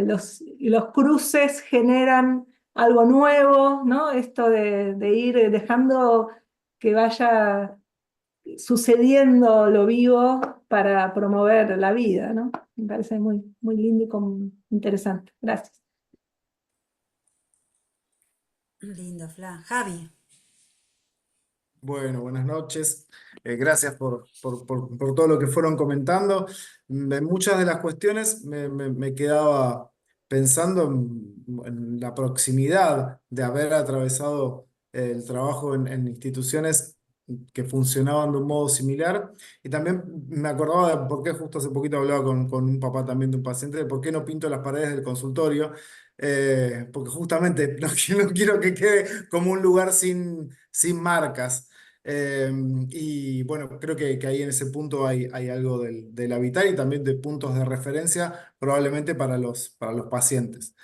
los cruces generan algo nuevo, ¿no? Esto de ir dejando que vaya sucediendo lo vivo para promover la vida, ¿no? Me parece muy, muy lindo y interesante. Gracias. Lindo, Fla. Javi. Bueno, buenas noches. Gracias por todo lo que fueron comentando. En muchas de las cuestiones me quedaba pensando en la proximidad de haber atravesado el trabajo en instituciones que funcionaban de un modo similar. Y también me acordaba de por qué justo hace poquito hablaba con un papá también de un paciente, de por qué no pinto las paredes del consultorio. Porque justamente no quiero que quede como un lugar sin marcas. Y bueno, creo que ahí en ese punto hay algo del habitar y también de puntos de referencia, probablemente para los pacientes,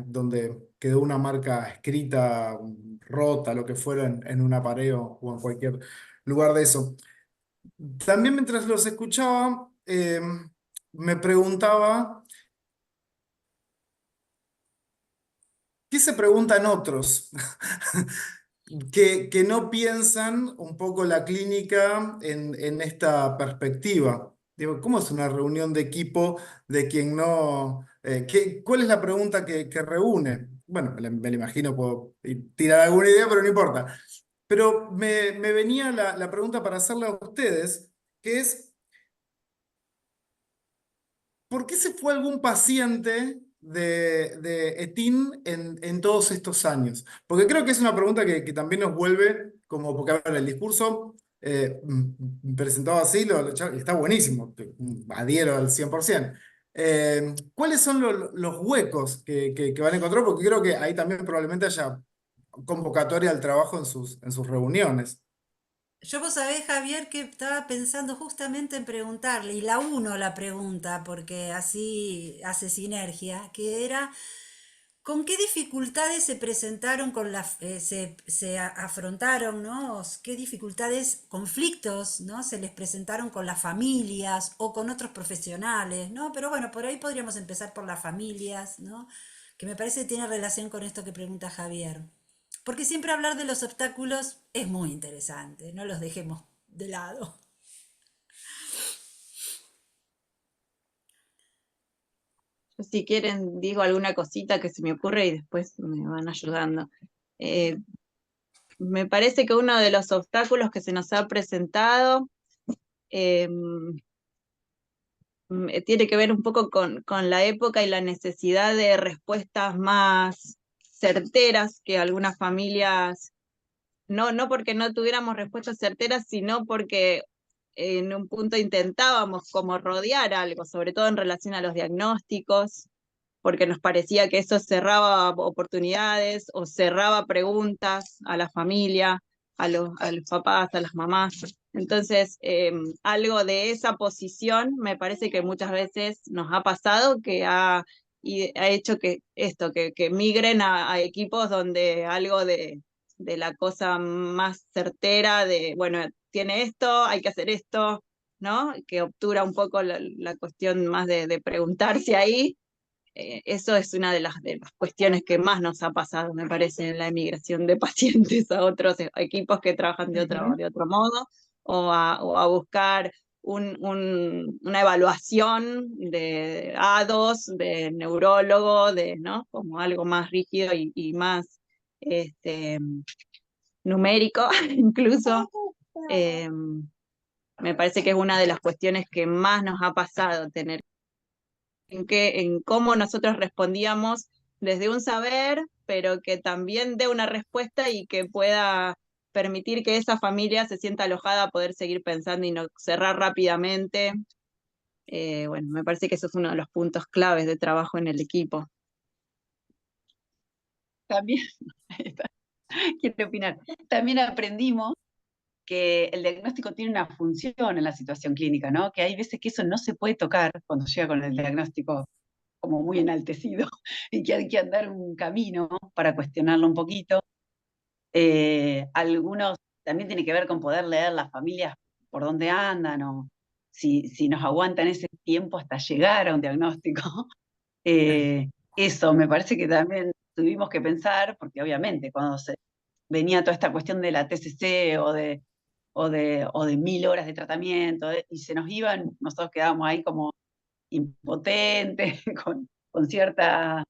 donde quedó una marca escrita, rota, lo que fuera, en una pared o en cualquier lugar de eso. También mientras los escuchaba, me preguntaba, ¿qué se preguntan otros? Que no piensan un poco la clínica en esta perspectiva. Digo, ¿cómo es una reunión de equipo de quien no... ¿cuál es la pregunta que reúne? Bueno, me la imagino, puedo tirar alguna idea, pero no importa. Pero me venía la pregunta para hacerla a ustedes, que es, ¿por qué se fue algún paciente de ETIN en todos estos años? Porque creo que es una pregunta que también nos vuelve, como porque a ver, el discurso presentado así está buenísimo, adhiero al 100%. ¿Cuáles son los huecos que van a encontrar? Porque creo que ahí también probablemente haya convocatoria al trabajo en sus reuniones. Yo vos sabés, Javier, que estaba pensando justamente en preguntarle, y la uno la pregunta, porque así hace sinergia, que era, ¿con qué dificultades se presentaron afrontaron, ¿no? ¿Qué dificultades, conflictos, ¿no? Se les presentaron con las familias o con otros profesionales, ¿no? Pero bueno, por ahí podríamos empezar por las familias, ¿no? Que me parece que tiene relación con esto que pregunta Javier. Porque siempre hablar de los obstáculos es muy interesante, no los dejemos de lado. Yo, si quieren, digo alguna cosita que se me ocurre y después me van ayudando. Me parece que uno de los obstáculos que se nos ha presentado tiene que ver un poco con la época y la necesidad de respuestas más certeras que algunas familias, no porque no tuviéramos respuestas certeras, sino porque en un punto intentábamos como rodear algo, sobre todo en relación a los diagnósticos. porque nos parecía que eso cerraba oportunidades o cerraba preguntas a la familia, a los papás, a las mamás. Entonces, algo de esa posición me parece que muchas veces nos ha pasado que ha hecho que esto, que migren a equipos donde algo de la cosa más certera, de, bueno, tiene esto, hay que hacer esto, ¿no? Que obtura un poco la cuestión más de preguntarse ahí. Eso es una de las cuestiones que más nos ha pasado, me parece, en la emigración de pacientes a otros equipos que trabajan de otro modo, o a buscar una evaluación de A2, de neurólogo, ¿no? Como algo más rígido y más numérico, incluso. Me parece que es una de las cuestiones que más nos ha pasado tener en cómo nosotros respondíamos desde un saber, pero que también dé una respuesta y que pueda permitir que esa familia se sienta alojada a poder seguir pensando y no cerrar rápidamente. Bueno, me parece que eso es uno de los puntos claves de trabajo en el equipo. También, quiero opinar, también aprendimos que el diagnóstico tiene una función en la situación clínica, ¿no? Que hay veces que eso no se puede tocar cuando llega con el diagnóstico como muy enaltecido y que hay que andar un camino para cuestionarlo un poquito. Algunos también tiene que ver con poder leer las familias por dónde andan o si nos aguantan ese tiempo hasta llegar a un diagnóstico. Eso me parece que también tuvimos que pensar, porque obviamente cuando se venía toda esta cuestión de la TCC o de 1000 horas de tratamiento, y se nos iban, nosotros quedábamos ahí como impotentes, con cierta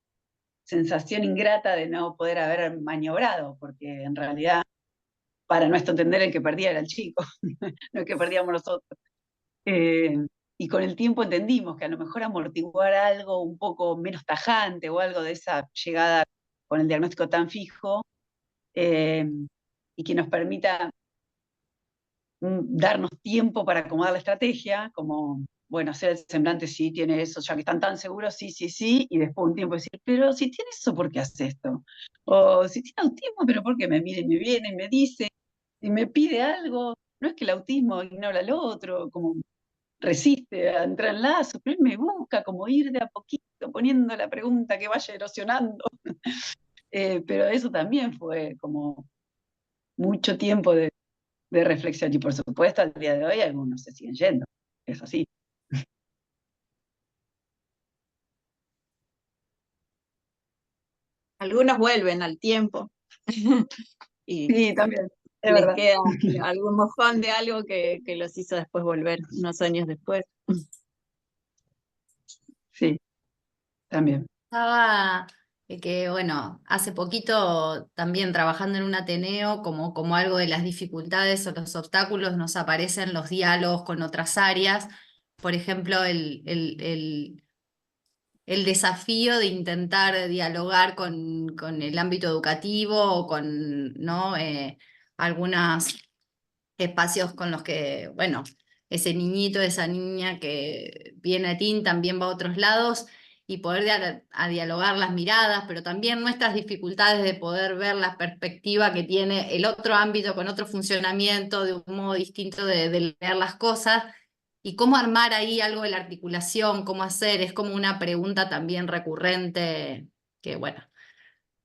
sensación ingrata de no poder haber maniobrado, porque en realidad, para nuestro entender, el que perdía era el chico, no el que perdíamos nosotros. Y con el tiempo entendimos que a lo mejor amortiguar algo un poco menos tajante o algo de esa llegada con el diagnóstico tan fijo, y que nos permita darnos tiempo para acomodar la estrategia, como, bueno, hacer el semblante, sí, tiene eso, ya que están tan seguros, sí, sí, sí, y después un tiempo decir, pero si tiene eso, ¿por qué hace esto? O si tiene autismo, pero ¿por qué me mira y me viene y me dice y me pide algo? No es que el autismo ignora al otro, como resiste a entrar en lazo, pero él me busca como ir de a poquito poniendo la pregunta que vaya erosionando. Pero eso también fue como mucho tiempo de reflexión y por supuesto al día de hoy algunos se siguen yendo, es así. Algunos vuelven al tiempo y Sí, también, es les verdad. queda algún mojón de algo que los hizo después volver unos años después. Sí, también. Estaba que, bueno, hace poquito también trabajando en un Ateneo, como algo de las dificultades o los obstáculos, nos aparecen los diálogos con otras áreas. Por ejemplo, el desafío de intentar dialogar con el ámbito educativo o con, ¿no? Algunos espacios con los que, bueno, ese niñito, esa niña que viene a TIN también va a otros lados y poder a dialogar las miradas, pero también nuestras dificultades de poder ver la perspectiva que tiene el otro ámbito con otro funcionamiento, de un modo distinto de leer las cosas. Y cómo armar ahí algo de la articulación, cómo hacer, es como una pregunta también recurrente que, bueno,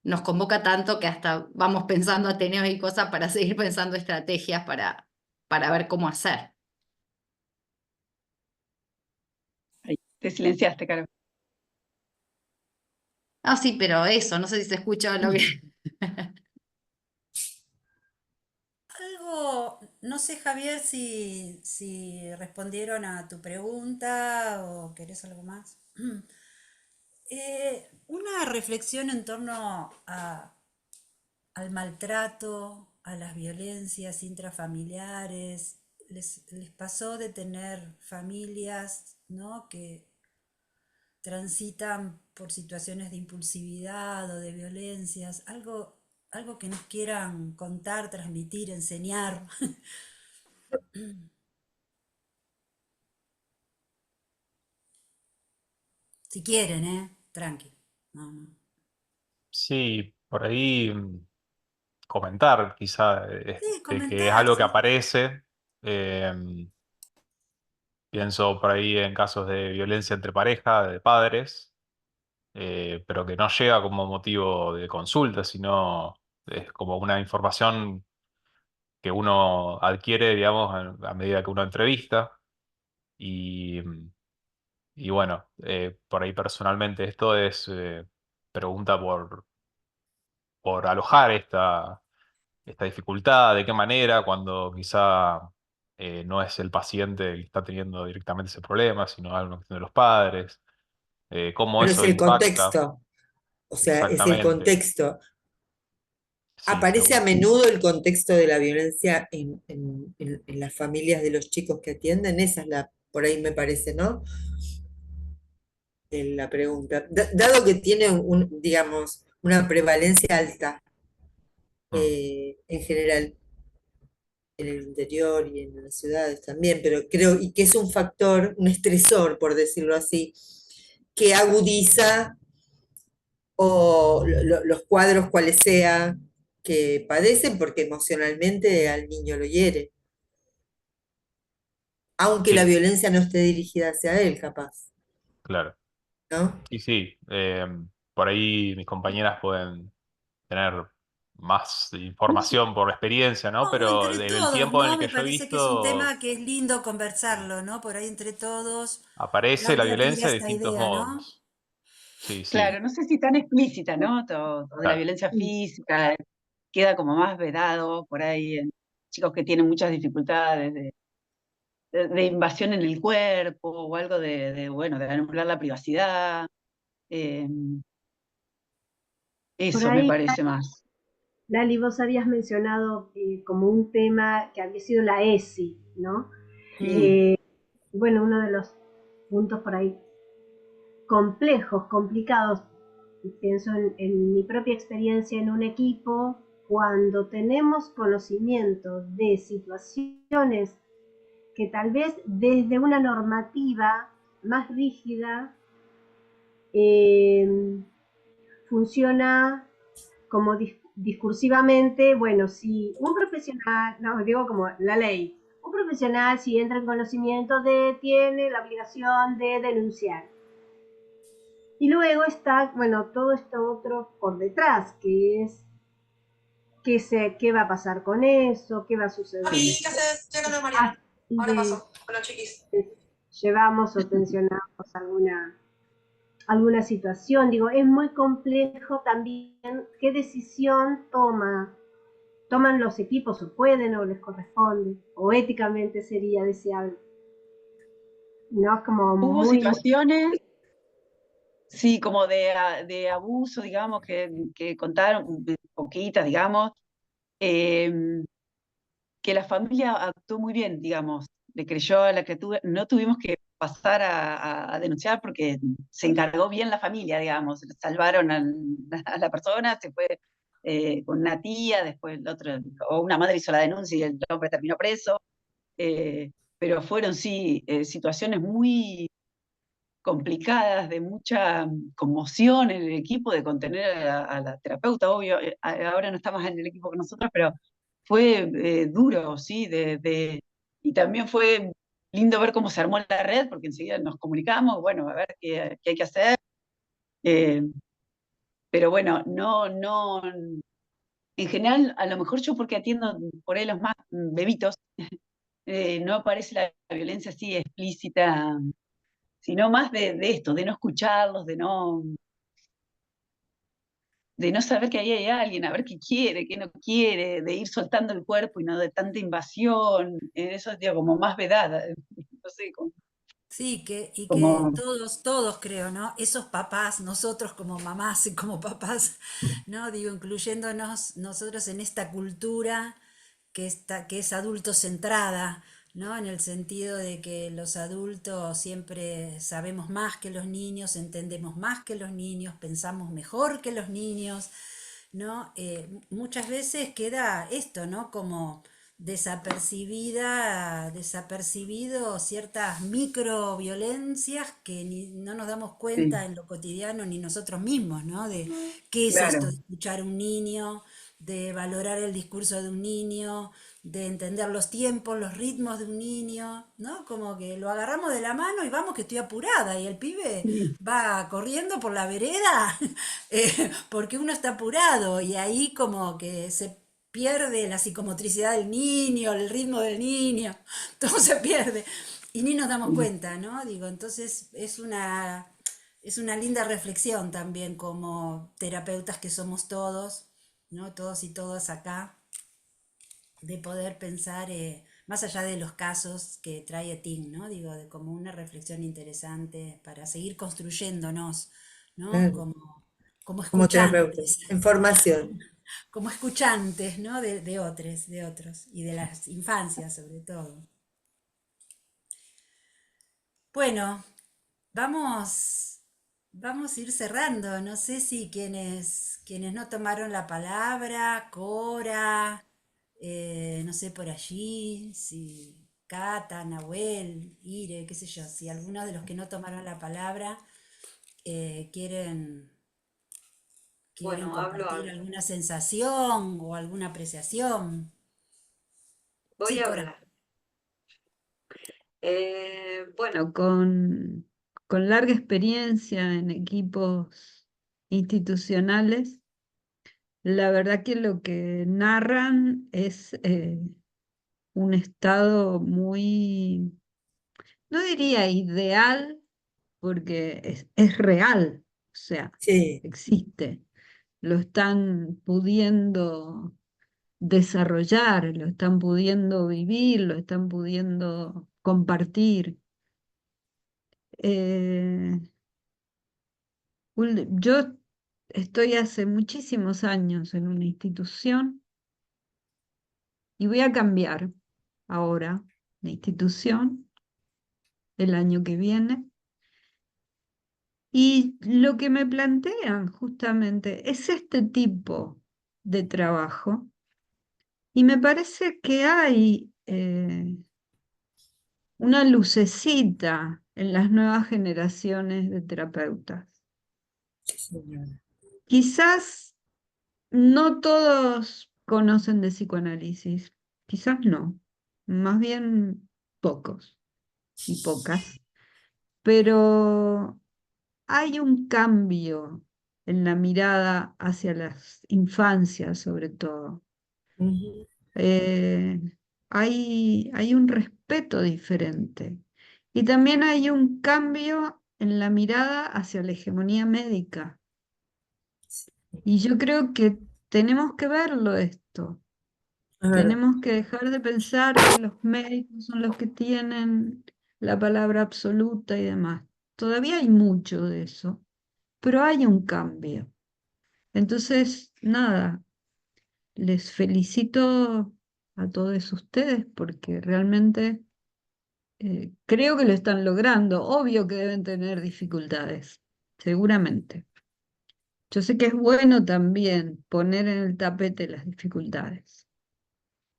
nos convoca tanto que hasta vamos pensando ateneos y cosas para seguir pensando estrategias para ver cómo hacer. Ahí, te silenciaste, Caro. Ah, sí, pero eso, no sé si se escucha lo que... Algo, no sé, Javier, si respondieron a tu pregunta o querés algo más. Una reflexión en torno al maltrato, a las violencias intrafamiliares. Les pasó de tener familias, ¿no? que transitan por situaciones de impulsividad o de violencias, algo que nos quieran contar, transmitir, enseñar. Si quieren, ¿eh? Tranqui. No, no. Sí, por ahí comentar quizá Sí, que es comentar, algo que sí. aparece. eh, Pienso por ahí en casos de violencia entre pareja, de padres, pero que no llega como motivo de consulta, sino es como una información que uno adquiere, digamos, a medida que uno entrevista. Y, y bueno, por ahí personalmente esto es pregunta por alojar esta dificultad, de qué manera, cuando quizá no es el paciente el que está teniendo directamente ese problema, sino algo que tienen los padres, cómo Pero es eso el impacta. contexto, o sea, es el Exactamente, contexto. sí, Aparece a seguro. menudo el contexto de la violencia en las familias de los chicos que atienden, esa es por ahí me parece, ¿no? La pregunta. Dado que tiene digamos, una prevalencia alta Mm, en general en el interior y en las ciudades también, pero creo y que es un factor, un estresor, por decirlo así, que agudiza o los cuadros cuales sea que padecen porque emocionalmente al niño lo hiere, aunque la sí, violencia no esté dirigida hacia él, capaz, claro. ¿no? Sí, sí. Por ahí mis compañeras pueden tener más información por experiencia, ¿no? O Pero entre en el todos, tiempo en ¿no? el que Me yo he parece que es un visto, tema que es lindo conversarlo, ¿no? Por ahí entre todos. No aparece la habría que ir a violencia de esta distintos idea, ¿no? modos. Sí, sí, Claro, no sé si tan explícita, ¿no? Todo de la claro. violencia física queda como más vedado por ahí en chicos que tienen muchas dificultades de invasión en el cuerpo o algo bueno, de anular la privacidad. eh, Por Eso me ahí, parece más. Lali, vos habías mencionado como un tema que había sido la ESI, ¿no? Sí. Bueno, uno de los puntos por ahí complejos, complicados, pienso en mi propia experiencia en un equipo, cuando tenemos conocimiento de situaciones que tal vez desde una normativa más rígida eh, funciona como discursivamente, bueno, si un profesional, no, digo como la ley, un profesional si entra en conocimiento tiene la obligación de denunciar. Y luego está, bueno, todo esto otro por detrás, que es qué va a pasar con eso, qué va a suceder. Sí. ¿Qué haces? Llega Ana María. Ahora paso con los chiquis. Llevamos o tensionamos alguna situación. Digo, es muy complejo también qué decisión toman los equipos o pueden o les corresponde o éticamente sería deseable. No es como Hubo muy situaciones, sí, como de abuso, digamos, que contaron, poquitas, digamos, eh, que la familia actuó muy bien, digamos, le creyó a la criatura, no tuvimos que pasar a denunciar porque se encargó bien la familia, digamos, salvaron a la persona, se fue con una tía, después el otro, o una madre hizo la denuncia y el hombre terminó preso, pero fueron sí situaciones muy complicadas, de mucha conmoción en el equipo, de contener a la terapeuta, obvio, ahora no está más en el equipo que nosotros, pero fue duro, ¿sí? Y también fue lindo ver cómo se armó la red, porque enseguida nos comunicamos, bueno, a ver qué hay que hacer. eh, pero bueno, no, en general, a lo mejor yo porque atiendo por ahí los más bebitos, no aparece la violencia así explícita, sino más de esto, de no escucharlos, de no saber que ahí hay alguien, a ver qué quiere, qué no quiere, de ir soltando el cuerpo y no de tanta invasión, eso es digo, como más vedada, no sé, Sí, y que como todos creo, ¿no? Esos papás, nosotros como mamás y como papás, ¿no? Digo, incluyéndonos nosotros en esta cultura que es adulto centrada, ¿no? En el sentido de que los adultos siempre sabemos más que los niños, entendemos más que los niños, pensamos mejor que los niños, ¿no? Muchas veces queda esto, ¿no? Como desapercibido ciertas microviolencias que no nos damos Sí, cuenta en lo cotidiano ni nosotros mismos, ¿no? De qué es esto claro. de escuchar a un niño, de valorar el discurso de un niño, de entender los tiempos, los ritmos de un niño, ¿no? Como que lo agarramos de la mano y vamos que estoy apurada y el pibe Sí, va corriendo por la vereda porque uno está apurado y ahí como que se pierde la psicomotricidad del niño, el ritmo del niño, todo se pierde y ni nos damos sí. cuenta, ¿no? Digo, entonces es una linda reflexión también como terapeutas que somos todos, ¿no? Todos y todas acá, de poder pensar más allá de los casos que trae Tim, ¿no? Digo, de como una reflexión interesante para seguir construyéndonos, ¿no? Claro, Como como terapeuta, escuchantes, en formación. como escuchantes, ¿no? De otros, y de las infancias sobre todo. Bueno, vamos, vamos a ir cerrando. No sé si quienes no tomaron la palabra, Cora, no sé por allí, si Cata, Nahuel, Ire, qué sé yo, si alguno de los que no tomaron la palabra quieren Bueno, compartir hablo. alguna sensación o alguna apreciación. Voy Sí, a Cora. hablar. Bueno, con larga experiencia en equipos institucionales, la verdad que lo que narran es un estado muy, no diría ideal, porque es real, o sea, Sí, existe. Lo están pudiendo desarrollar, lo están pudiendo vivir, lo están pudiendo compartir. Eh, yo estoy hace muchísimos años en una institución y voy a cambiar ahora de institución el año que viene. Y lo que me plantean justamente es este tipo de trabajo. Y me parece que hay una lucecita en las nuevas generaciones de terapeutas. sí, señora. Quizás no todos conocen de psicoanálisis, quizás no, más bien pocos y pocas, pero hay un cambio en la mirada hacia las infancias, sobre todo. Ujú. Eh, hay un respeto diferente. Y también hay un cambio en la mirada hacia la hegemonía médica. Y yo creo que tenemos que verlo esto. Es verdad. Tenemos que dejar de pensar que los médicos son los que tienen la palabra absoluta y demás. Todavía hay mucho de eso, pero hay un cambio. Entonces, nada, les felicito a todos ustedes porque realmente creo que lo están logrando. Obvio que deben tener dificultades, seguramente. Yo sé que es bueno también poner en el tapete las dificultades,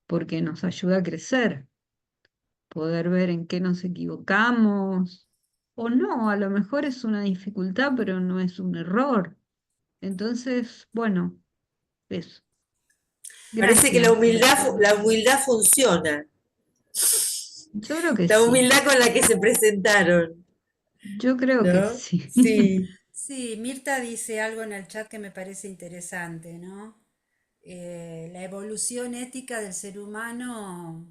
porque nos ayuda a crecer, poder ver en qué nos equivocamos, o no, a lo mejor es una dificultad, pero no es un error. Entonces, bueno, eso. Parece que Gracias por la humildad funciona. Yo creo que La sí. humildad con la que se presentaron, Yo creo que ¿no? sí. Sí, Sí, Mirta dice algo en el chat que me parece interesante, ¿no? La evolución ética del ser humano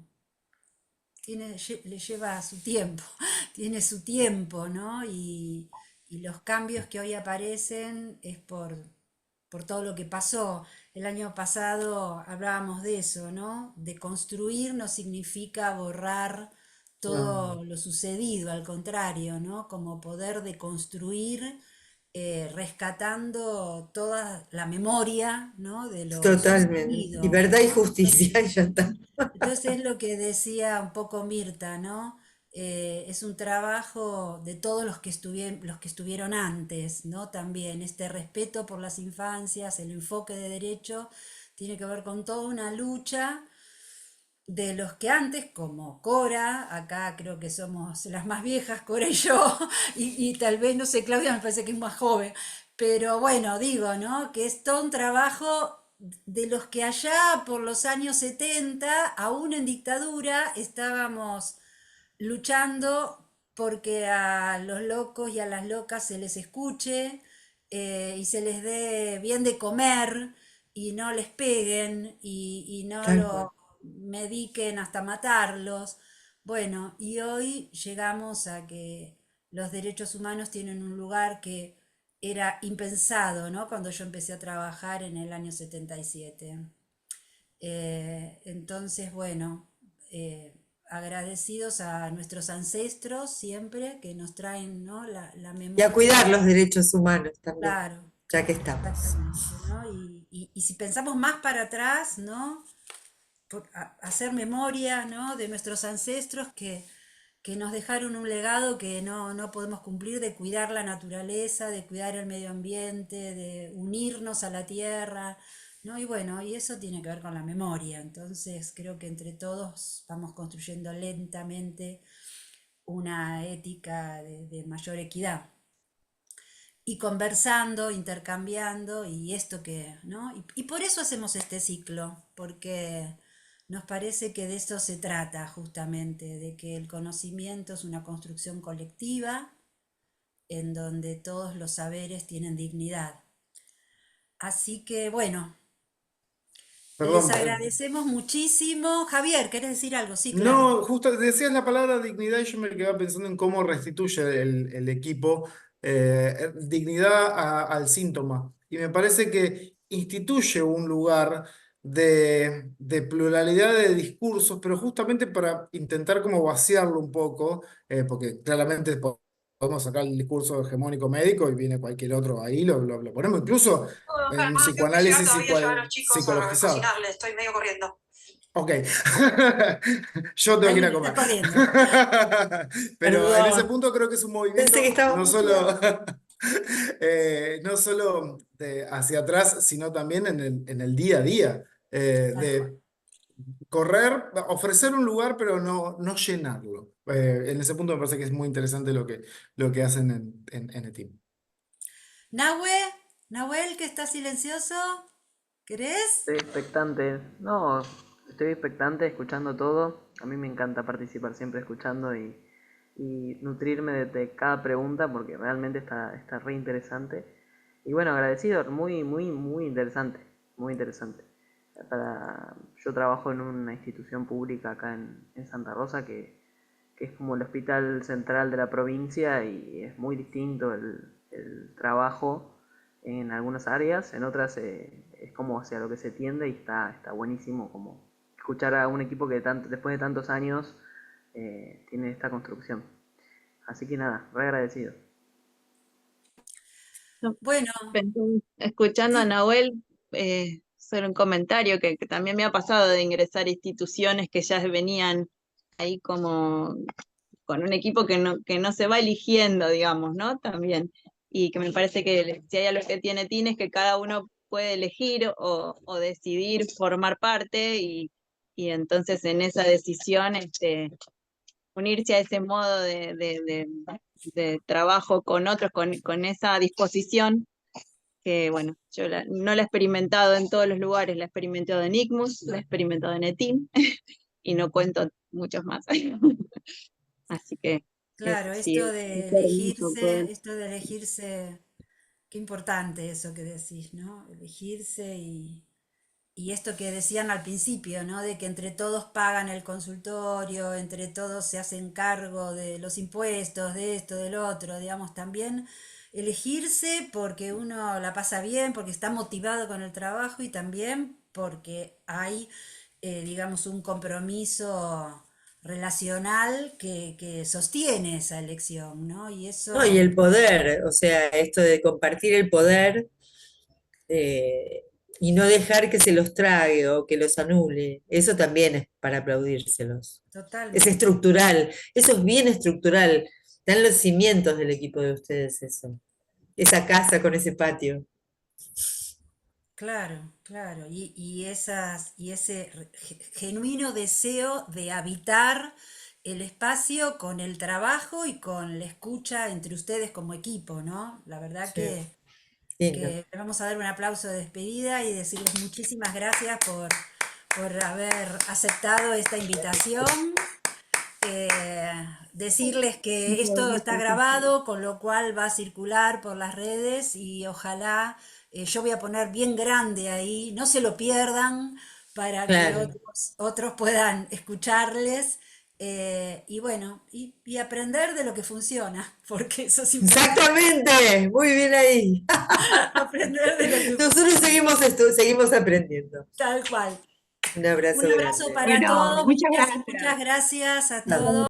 le lleva su tiempo, tiene su tiempo, ¿no? Y los cambios que hoy aparecen es por todo lo que pasó. El año pasado hablábamos de eso, ¿no? De construir no significa borrar no, todo lo sucedido, al contrario, ¿no? Como poder de construir rescatando toda la memoria, ¿no? De lo totalmente. Y sucedido, verdad y ¿no? justicia, y ya está. Entonces es lo que decía un poco Mirta, ¿no? Es un trabajo de todos los que estuvieron antes, ¿no? También este respeto por las infancias, el enfoque de derecho, tiene que ver con toda una lucha de los que antes, como Cora, acá creo que somos las más viejas, Cora y yo, y tal vez, no sé, Claudia me parece que es más joven, pero bueno, digo, ¿no? Que es todo un trabajo de los que allá por los años 70, aún en dictadura, estábamos luchando porque a los locos y a las locas se les escuche y se les dé bien de comer y no les peguen y no Tal cual. lo mediquen hasta matarlos. Bueno, y hoy llegamos a que los derechos humanos tienen un lugar que era impensado, ¿no? Cuando yo empecé a trabajar en el año 77. Entonces, bueno, agradecidos a nuestros ancestros siempre que nos traen, ¿no? la Y a memoria, cuidar los derechos humanos también, claro, ya que estamos. exactamente, ¿no? Y si pensamos más para atrás, ¿no? Hacer memoria, ¿no? De nuestros ancestros que nos dejaron un legado que no podemos cumplir de cuidar la naturaleza, de cuidar el medio ambiente, de unirnos a la tierra, ¿no? Y bueno, y eso tiene que ver con la memoria. Entonces creo que entre todos vamos construyendo lentamente una ética de mayor equidad. Y conversando, intercambiando, y esto que, ¿no? Y por eso hacemos este ciclo, porque nos parece que de eso se trata justamente, de que el conocimiento es una construcción colectiva en donde todos los saberes tienen dignidad. Así que bueno, les Perdón, agradecemos muchísimo. Javier, ¿querés decir algo? Sí, claro. no, justo decías la palabra dignidad y yo me quedaba pensando en cómo restituye el equipo dignidad al síntoma. Y me parece que instituye un lugar de pluralidad de discursos, pero justamente para intentar como vaciarlo un poco, porque claramente podemos sacar el discurso hegemónico médico y viene cualquier otro ahí, lo ponemos incluso en un Tengo que llevar psicoanálisis todavía a llevar a los chicos a psicologizado. cocinarles, estoy medio corriendo. Ok, yo tengo que ir a Alguien está comer. corriendo. Pero en ese Perdón, punto creo que es un pensé que movimiento estaba no solo, muteada. no solo hacia atrás, sino también en el día a día. Tal cual. De correr, ofrecer un lugar, pero no llenarlo. En ese punto me parece que es muy interesante lo que hacen en ETIM. Nahue, Nahuel, que está silencioso, ¿querés? Estoy expectante, no, estoy expectante escuchando todo. A mí me encanta participar siempre escuchando y nutrirme de cada pregunta porque realmente está re interesante. Y bueno, agradecido, muy interesante, muy interesante. Yo trabajo en una institución pública acá en Santa Rosa que es como el hospital central de la provincia y es muy distinto el trabajo en algunas áreas, en otras es como hacia lo que se tiende y está buenísimo como escuchar a un equipo que después de tantos años tiene esta construcción. Así que nada, re agradecido. Bueno, Escuchando a sí, Nahuel, solo un comentario que también me ha pasado de ingresar a instituciones que ya venían ahí como con un equipo que no se va eligiendo, digamos, ¿no? También. Y que me parece que si hay algo que tiene TIN es que cada uno puede elegir o decidir formar parte y entonces en esa decisión unirse a ese modo de trabajo con otros, con esa disposición que bueno, yo no la he experimentado en todos los lugares, la he experimentado en ICMUS, la he experimentado en ETIM y no cuento muchos más. Así que claro, sí, es hermoso poder. esto de elegirse, qué importante eso que decís, ¿no? Elegirse y esto que decían al principio, ¿no? De que entre todos pagan el consultorio, entre todos se hacen cargo de los impuestos, de esto, del otro, digamos, también elegirse porque uno la pasa bien, porque está motivado con el trabajo y también porque hay, digamos, un compromiso relacional que sostiene esa elección, ¿no? Y No, y eso, el poder, o sea, esto de compartir el poder eh, y no dejar que se los trague o que los anule, eso también es para aplaudírselos. Es totalmente. estructural, eso es bien estructural. Dan los cimientos del equipo de ustedes eso. Esa casa con ese patio. Claro, claro. Y ese genuino deseo de habitar el espacio con el trabajo y con la escucha entre ustedes como equipo, ¿no? La verdad Sí, lindo. que le vamos a dar un aplauso de despedida y decirles muchísimas gracias por haber aceptado esta invitación. Decirles que esto está grabado, con lo cual va a circular por las redes y ojalá, yo voy a poner bien grande ahí, no se lo pierdan para que Claro. otros puedan escucharles y bueno, y aprender de lo que funciona, porque eso es importante, Exactamente, muy bien ahí. aprender de lo que Nosotros funciona, seguimos aprendiendo. tal cual. Un abrazo Un abrazo grande. para Bueno, todos, muchas muchas gracias. gracias a Chao. todos.